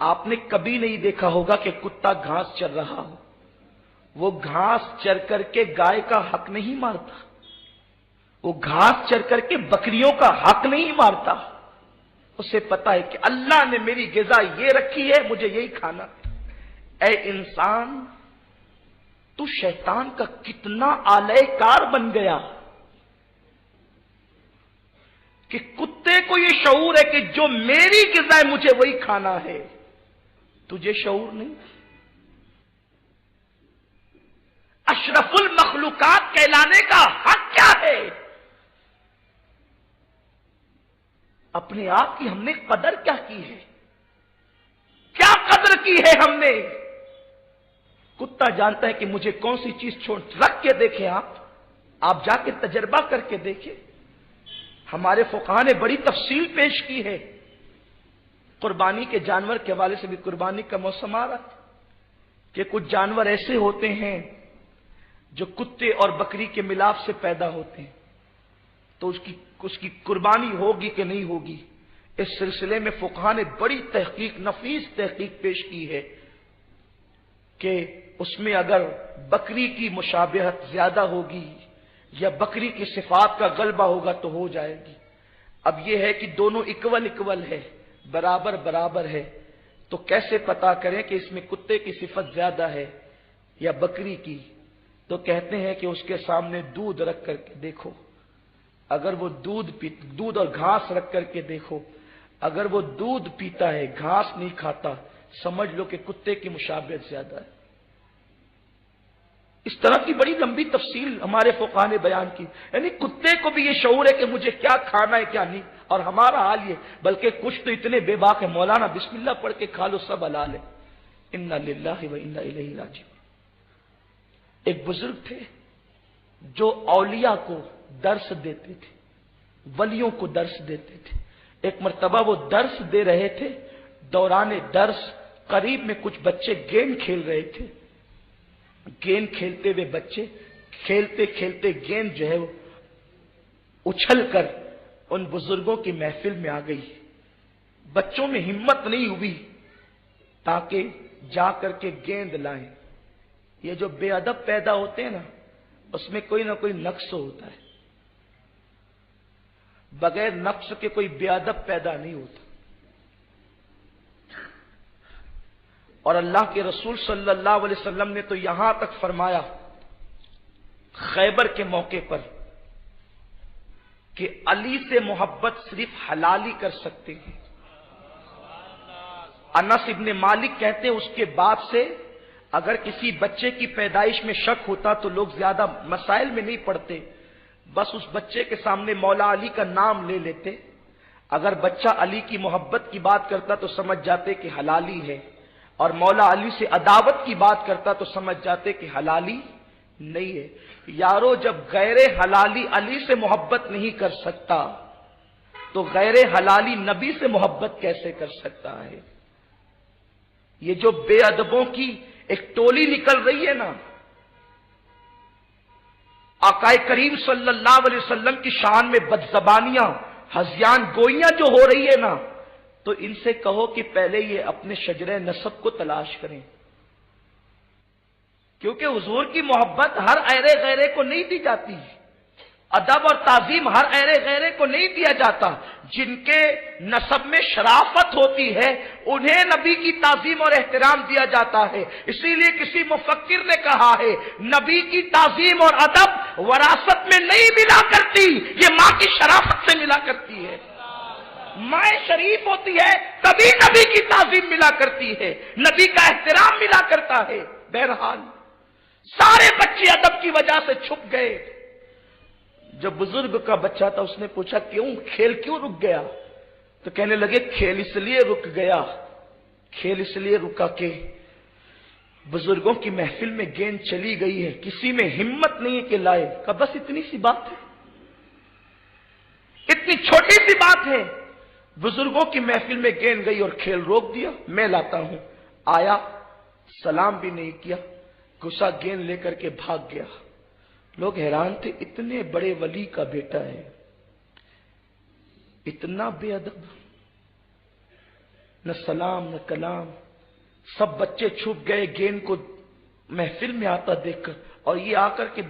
آپ نے کبھی نہیں دیکھا ہوگا کہ کتا گھاس چر رہا ہو، وہ گھاس چر کر کے گائے کا حق نہیں مارتا، وہ گھاس چر کر کے بکریوں کا حق نہیں مارتا، اسے پتا ہے کہ اللہ نے میری غذا یہ رکھی ہے، مجھے یہی کھانا۔ اے انسان، تو شیطان کا کتنا آلے کار بن گیا کہ کتے کو یہ شعور ہے کہ جو میری غذا ہے مجھے وہی کھانا ہے، تجھے شعور نہیں۔ اشرف المخلوقات کہلانے کا حق کیا ہے؟ اپنے آپ کی ہم نے قدر کیا کی ہے؟ کیا قدر کی ہے ہم نے؟ کتا جانتا ہے کہ مجھے کون سی چیز چھوڑ، رکھ کے دیکھیں، آپ جا کے تجربہ کر کے دیکھیں۔ ہمارے فقہاء نے بڑی تفصیل پیش کی ہے، قربانی کے جانور کے حوالے سے بھی۔ قربانی کا موسم آ رہا کہ کچھ جانور ایسے ہوتے ہیں جو کتے اور بکری کے ملاپ سے پیدا ہوتے ہیں، تو اس کی قربانی ہوگی کہ نہیں ہوگی، اس سلسلے میں فقہاء نے بڑی تحقیق، نفیس تحقیق پیش کی ہے کہ اس میں اگر بکری کی مشابہت زیادہ ہوگی یا بکری کی صفات کا غلبہ ہوگا تو ہو جائے گی۔ اب یہ ہے کہ دونوں اکول ہے، برابر برابر ہے، تو کیسے پتا کریں کہ اس میں کتے کی صفت زیادہ ہے یا بکری کی؟ تو کہتے ہیں کہ اس کے سامنے دودھ رکھ کر کے دیکھو، اگر وہ دودھ اور گھاس رکھ کر کے دیکھو، اگر وہ دودھ پیتا ہے گھاس نہیں کھاتا، سمجھ لو کہ کتے کی مشابہت زیادہ ہے۔ اس طرح کی بڑی لمبی تفصیل ہمارے فقہاء نے بیان کی، یعنی کتے کو بھی یہ شعور ہے کہ مجھے کیا کھانا ہے کیا نہیں، اور ہمارا حال یہ، بلکہ کچھ تو اتنے بے باک ہے، مولانا بسم اللہ پڑھ کے کھا لو سب حلال ہے۔ انا للہ و انا الیہ راجعون۔ ایک بزرگ تھے جو اولیاء کو درس دیتے تھے، ولیوں کو درس دیتے تھے۔ ایک مرتبہ وہ درس دے رہے تھے، دوران درس قریب میں کچھ بچے گیند کھیل رہے تھے۔ گیند کھیلتے ہوئے بچے کھیلتے کھیلتے گیند جو ہے وہ اچھل کر ان بزرگوں کی محفل میں آ گئی۔ بچوں میں ہمت نہیں ہوئی تاکہ جا کر کے گیند لائیں۔ یہ جو بے ادب پیدا ہوتے ہیں نا، اس میں کوئی نہ کوئی نقص ہوتا ہے، بغیر نقص کے کوئی بے ادب پیدا نہیں ہوتا۔ اور اللہ کے رسول صلی اللہ علیہ وسلم نے تو یہاں تک فرمایا خیبر کے موقع پر کہ علی سے محبت صرف حلال ہی کر سکتے ہیں۔ انس ابن مالک کہتے ہیں اس کے بعد سے اگر کسی بچے کی پیدائش میں شک ہوتا تو لوگ زیادہ مسائل میں نہیں پڑتے، بس اس بچے کے سامنے مولا علی کا نام لے لیتے۔ اگر بچہ علی کی محبت کی بات کرتا تو سمجھ جاتے کہ حلالی ہے، اور مولا علی سے عداوت کی بات کرتا تو سمجھ جاتے کہ حلالی نہیں ہے۔ یارو، جب غیر حلالی علی سے محبت نہیں کر سکتا تو غیر حلالی نبی سے محبت کیسے کر سکتا ہے؟ یہ جو بے ادبوں کی ایک ٹولی نکل رہی ہے نا، آقا کریم صلی اللہ علیہ وسلم کی شان میں بدزبانیاں، ہذیان گوئیاں جو ہو رہی ہے نا، تو ان سے کہو کہ پہلے یہ اپنے شجرہ نسب کو تلاش کریں، کیونکہ حضور کی محبت ہر ایرے غیرے کو نہیں دی جاتی، ادب اور تعظیم ہر ایرے غیرے کو نہیں دیا جاتا۔ جن کے نسب میں شرافت ہوتی ہے انہیں نبی کی تعظیم اور احترام دیا جاتا ہے۔ اسی لیے کسی مفکر نے کہا ہے نبی کی تعظیم اور ادب وراثت میں نہیں ملا کرتی، یہ ماں کی شرافت سے ملا کرتی ہے۔ ماں شریف ہوتی ہے تبھی نبی کی تعظیم ملا کرتی ہے، نبی کا احترام ملا کرتا ہے۔ بہرحال سارے بچے ادب کی وجہ سے چھپ گئے۔ جب بزرگ کا بچہ تھا اس نے پوچھا کیوں، کھیل کیوں رک گیا؟ تو کہنے لگے کھیل اس لیے رک گیا، کھیل اس لیے رکا کہ بزرگوں کی محفل میں گیند چلی گئی ہے، کسی میں ہمت نہیں ہے کہ لائے۔ کہا بس اتنی سی بات ہے، اتنی چھوٹی سی بات ہے۔ بزرگوں کی محفل میں گیند گئی اور کھیل روک دیا، میں لاتا ہوں۔ آیا، سلام بھی نہیں کیا، گھسا گیند لے کر کے بھاگ گیا۔ لوگ حیران تھے، اتنے بڑے ولی کا بیٹا ہے، اتنا بے ادب، نہ سلام نہ کلام۔ سب بچے چھپ گئے گیند کو محفل میں آتا دیکھ کر، اور یہ آ کر کے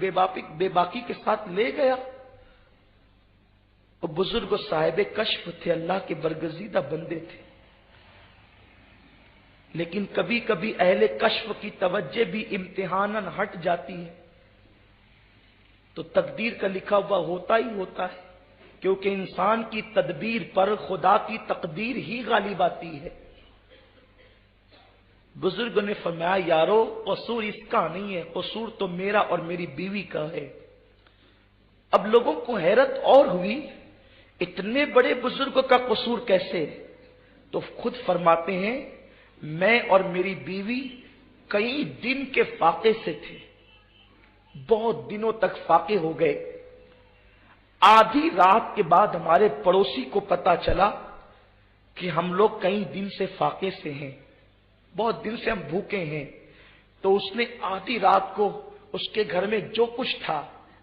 بے باکی کے ساتھ لے گیا۔ اور بزرگ صاحب کشف تھے، اللہ کے برگزیدہ بندے تھے، لیکن کبھی کبھی اہل کشف کی توجہ بھی امتحاناً ہٹ جاتی ہے تو تقدیر کا لکھا ہوا ہوتا ہی ہوتا ہے، کیونکہ انسان کی تدبیر پر خدا کی تقدیر ہی غالب آتی ہے۔ بزرگ نے فرمایا یارو قصور اس کا نہیں ہے، قصور تو میرا اور میری بیوی کا ہے۔ اب لوگوں کو حیرت اور ہوئی، اتنے بڑے بزرگ کا قصور کیسے؟ تو خود فرماتے ہیں میں اور میری بیوی کئی دن کے فاقے سے تھے، بہت دنوں تک فاقے ہو گئے۔ آدھی رات کے بعد ہمارے پڑوسی کو پتا چلا کہ ہم لوگ کئی دن سے فاقے سے ہیں، بہت دن سے ہم بھوکے ہیں۔ تو اس نے آدھی رات کو اس کے گھر میں جو کچھ تھا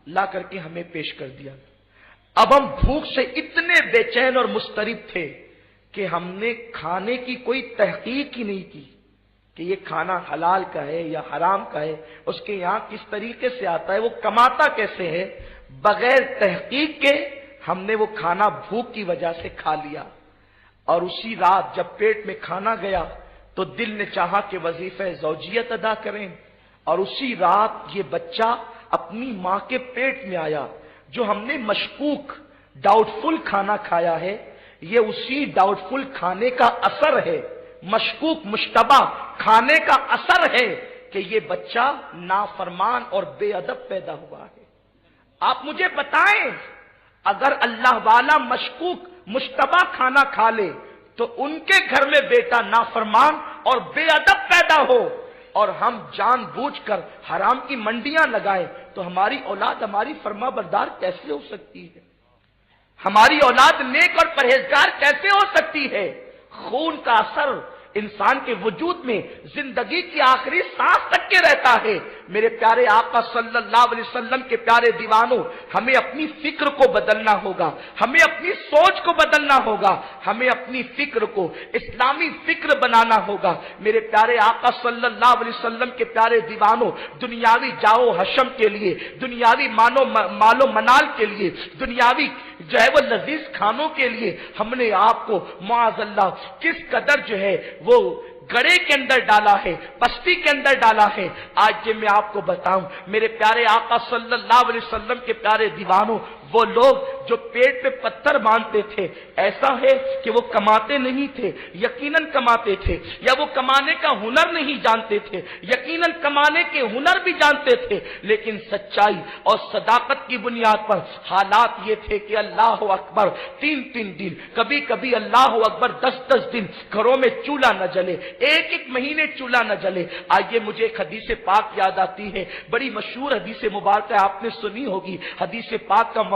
لا کر کے ہمیں پیش کر دیا۔ اب ہم بھوک سے اتنے بے چین اور مضطرب تھے کہ ہم نے کھانے کی کوئی تحقیق ہی نہیں کی کہ یہ کھانا حلال کا ہے یا حرام کا ہے، اس کے یہاں کس طریقے سے آتا ہے، وہ کماتا کیسے ہے۔ بغیر تحقیق کے ہم نے وہ کھانا بھوک کی وجہ سے کھا لیا۔ اور اسی رات جب پیٹ میں کھانا گیا تو دل نے چاہا کہ وظیفہ زوجیت ادا کریں، اور اسی رات یہ بچہ اپنی ماں کے پیٹ میں آیا۔ جو ہم نے مشکوک ڈاؤٹ فل کھانا کھایا ہے، یہ اسی ڈاؤٹ فل کھانے کا اثر ہے، مشکوک مشتبہ کھانے کا اثر ہے کہ یہ بچہ نافرمان اور بے ادب پیدا ہوا ہے۔ آپ مجھے بتائیں اگر اللہ والا مشکوک مشتبہ کھانا کھا لے تو ان کے گھر میں بیٹا نافرمان اور بے ادب پیدا ہو، اور ہم جان بوجھ کر حرام کی منڈیاں لگائیں، تو ہماری اولاد ہماری فرما بردار کیسے ہو سکتی ہے؟ ہماری اولاد نیک اور پرہیزگار کیسے ہو سکتی ہے؟ خون کا اثر انسان کے وجود میں زندگی کی آخری سانس تک کے رہتا ہے۔ میرے پیارے آقا صلی اللہ علیہ وسلم کے پیارے دیوانوں، ہمیں اپنی فکر کو بدلنا ہوگا، ہمیں اپنی سوچ کو بدلنا ہوگا، ہمیں اپنی فکر کو اسلامی فکر بنانا ہوگا۔ میرے پیارے آقا صلی اللہ علیہ وسلم کے پیارے دیوانوں، دنیاوی جاؤ حشم کے لیے، دنیاوی مال و منال کے لیے، دنیاوی جو ہے وہ لذیذ کھانوں کے لیے ہم نے آپ کو معاذ اللہ کس قدر جو ہے وہ گڑے کے اندر ڈالا ہے، بستی کے اندر ڈالا ہے۔ آج یہ میں آپ کو بتاؤں میرے پیارے آقا صلی اللہ علیہ وسلم کے پیارے دیوانوں، وہ لوگ جو پیٹ پہ پتھر باندھتے تھے، ایسا ہے کہ وہ کماتے نہیں تھے، یقیناً کماتے تھے، یا وہ کمانے کا ہنر نہیں جانتے تھے، یقیناً کمانے کے ہنر بھی جانتے تھے، لیکن سچائی اور صداقت کی بنیاد پر حالات یہ تھے کہ اللہ اکبر 3 دن، کبھی کبھی اللہ اکبر 10 دن گھروں میں چولہا نہ جلے، ایک مہینے چولہا نہ جلے۔ آئیے مجھے ایک حدیث پاک یاد آتی ہے، بڑی مشہور حدیث مبارکہ آپ نے سنی ہوگی، حدیث پاک کا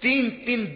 3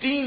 3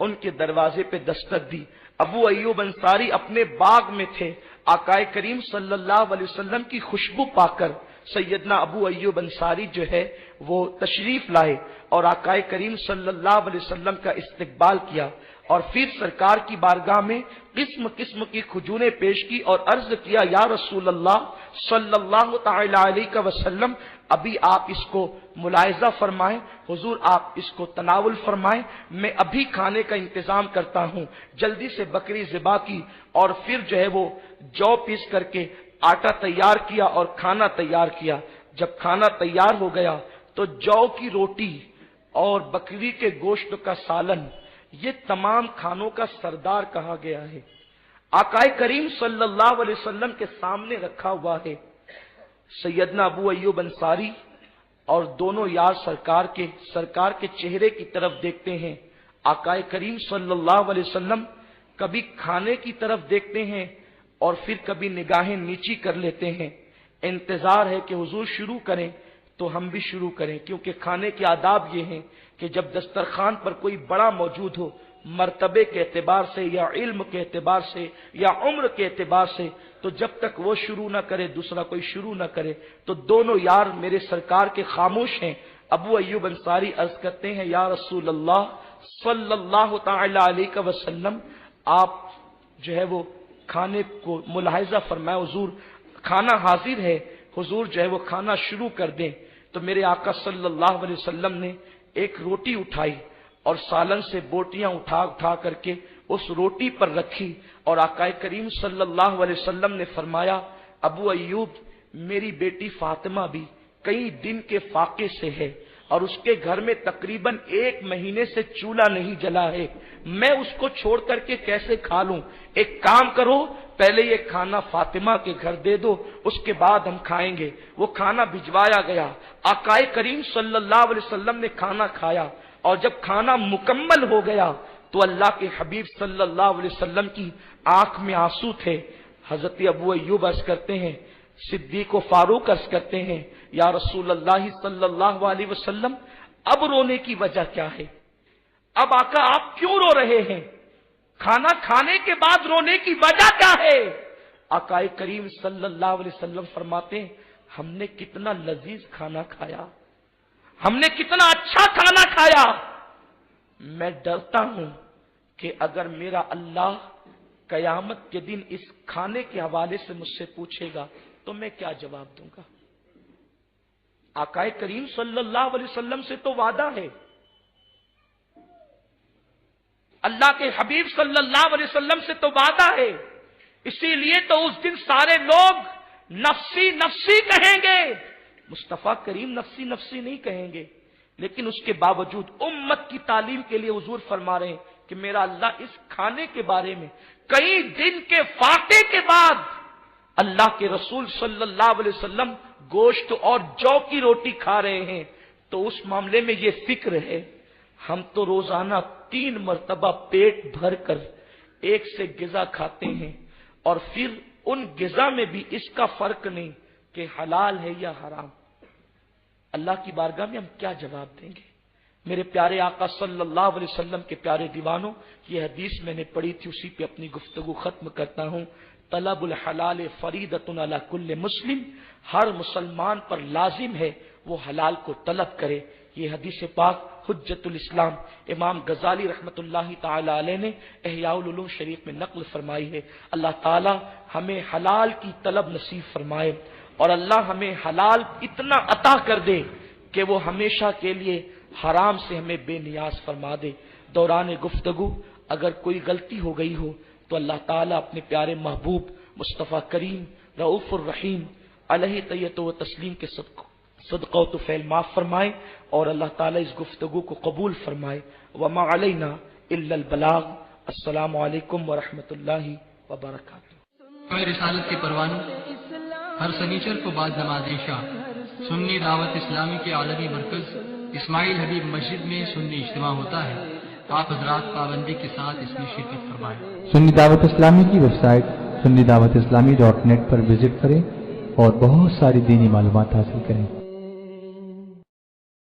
ان کے دروازے پہ دستک دی۔ ابو ایوب انصاری اپنے باغ میں تھے، آقائے کریم صلی اللہ علیہ وسلم کی خوشبو پا کر سیدنا ابو ایوب انصاری جو ہے وہ تشریف لائے اور آقائے کریم صلی اللہ علیہ وسلم کا استقبال کیا، اور پھر سرکار کی بارگاہ میں قسم قسم کی کھجوریں پیش کی اور عرض کیا، یا رسول اللہ صلی اللہ تعالی علیہ وسلم، ابھی آپ اس کو ملاحظہ فرمائیں، حضور آپ اس کو تناول فرمائیں، میں ابھی کھانے کا انتظام کرتا ہوں۔ جلدی سے بکری ذبح کی اور پھر جو ہے وہ جو پیس کر کے آٹا تیار کیا اور کھانا تیار کیا۔ جب کھانا تیار ہو گیا تو جو کی روٹی اور بکری کے گوشت کا سالن، یہ تمام کھانوں کا سردار کہا گیا ہے، آقائے کریم صلی اللہ علیہ وسلم کے سامنے رکھا ہوا ہے۔ سیدنا ابو ایوب انصاری اور دونوں یار سرکار کے چہرے کی طرف دیکھتے ہیں۔ آقائے کریم صلی اللہ علیہ وسلم کبھی کھانے کی طرف دیکھتے ہیں اور پھر کبھی نگاہیں نیچی کر لیتے ہیں۔ انتظار ہے کہ حضور شروع کریں تو ہم بھی شروع کریں، کیونکہ کھانے کے آداب یہ ہیں کہ جب دسترخوان پر کوئی بڑا موجود ہو، مرتبے کے اعتبار سے یا علم کے اعتبار سے یا عمر کے اعتبار سے، تو جب تک وہ شروع نہ کرے دوسرا کوئی شروع نہ کرے۔ تو دونوں یار میرے سرکار کے خاموش ہیں۔ ابو ایوب انصاری عرض کرتے ہیں، یا رسول اللہ صلی اللہ تعالی علیہ وسلم، آپ جو ہے وہ کھانے کو ملاحظہ فرمائے، حضور کھانا حاضر ہے، حضور جو ہے وہ کھانا شروع کر دیں۔ تو میرے آقا صلی اللہ علیہ وسلم نے ایک روٹی اٹھائی اور سالن سے بوٹیاں اٹھا کر کے اس روٹی پر رکھی، اور آقا کریم صلی اللہ علیہ وسلم نے فرمایا، ابو ایوب میری بیٹی فاطمہ بھی کئی دن کے فاقے سے ہے اور اس کے گھر میں تقریباً 1 مہینے سے چولہا نہیں جلا ہے، میں اس کو چھوڑ کر کے کیسے کھا لوں؟ ایک کام کرو، پہلے یہ کھانا فاطمہ کے گھر دے دو، اس کے بعد ہم کھائیں گے۔ وہ کھانا بھجوایا گیا، آقا کریم صلی اللہ علیہ وسلم نے کھانا کھایا، اور جب کھانا مکمل ہو گیا تو اللہ کے حبیب صلی اللہ علیہ وسلم کی آنکھ میں آنسو تھے۔ حضرت ابو ایوب عرض کرتے ہیں، صدیق و فاروق عرض کرتے ہیں، یا رسول اللہ صلی اللہ علیہ وسلم، اب رونے کی وجہ کیا ہے؟ اب آقا آپ کیوں رو رہے ہیں؟ کھانا کھانے کے بعد رونے کی وجہ کیا ہے؟ آقا کریم صلی اللہ علیہ وسلم فرماتے ہیں، ہم نے کتنا لذیذ کھانا کھایا، ہم نے کتنا اچھا کھانا کھایا، میں ڈرتا ہوں کہ اگر میرا اللہ قیامت کے دن اس کھانے کے حوالے سے مجھ سے پوچھے گا تو میں کیا جواب دوں گا؟ آقا کریم صلی اللہ علیہ وسلم سے تو وعدہ ہے، اللہ کے حبیب صلی اللہ علیہ وسلم سے تو وعدہ ہے، اسی لیے تو اس دن سارے لوگ نفسی نفسی کہیں گے، مصطفیٰ کریم نفسی نفسی نہیں کہیں گے، لیکن اس کے باوجود امت کی تعلیم کے لیے حضور فرما رہے ہیں کہ میرا اللہ اس کھانے کے بارے میں کئی دن کے فاقے کے بعد اللہ کے رسول صلی اللہ علیہ وسلم گوشت اور جو کی روٹی کھا رہے ہیں، تو اس معاملے میں یہ فکر ہے، ہم تو روزانہ 3 مرتبہ پیٹ بھر کر ایک سے غذا کھاتے ہیں، اور پھر ان غذا میں بھی اس کا فرق نہیں کہ حلال ہے یا حرام۔ اللہ کی بارگاہ میں ہم کیا جواب دیں گے؟ میرے پیارے آقا صلی اللہ علیہ وسلم کے پیارے دیوانوں، یہ حدیث میں نے پڑھی تھی، اسی پہ اپنی گفتگو ختم کرتا ہوں۔ طلب الحلال فریضۃ علی کل مسلم، ہر مسلمان پر لازم ہے وہ حلال کو طلب کرے۔ یہ حدیث پاک حجت الاسلام امام غزالی رحمت اللہ تعالی علیہ نے احیاء العلوم شریف میں نقل فرمائی ہے۔ اللہ تعالی ہمیں حلال کی طلب نصیب فرمائے، اور اللہ ہمیں حلال اتنا عطا کر دے کہ وہ ہمیشہ کے لیے حرام سے ہمیں بے نیاز فرما دے۔ دوران گفتگو اگر کوئی غلطی ہو گئی ہو تو اللہ تعالیٰ اپنے پیارے محبوب مصطفیٰ کریم رؤوف الرحیم علیہ طیۃ و تسلیم کے صدقہ و طفیل معاف فرمائے، اور اللہ تعالیٰ اس گفتگو کو قبول فرمائے۔ وما علینا الا البلاغ۔ السلام علیکم ورحمۃ اللہ وبرکاتہ۔ رسالت کے پروانوں ہر سنیچر کو بعد نماز عشاء سنی دعوت اسلامی کے عالمی مرکز اسماعیل حبیب مسجد میں سنی اجتماع ہوتا ہے، آپ حضرات پابندی کے ساتھ اس میں شرکت فرمائیں۔ سنی دعوت اسلامی کی ویب سائٹ سنی دعوت اسلامی .net پر وزٹ کریں اور بہت ساری دینی معلومات حاصل کریں۔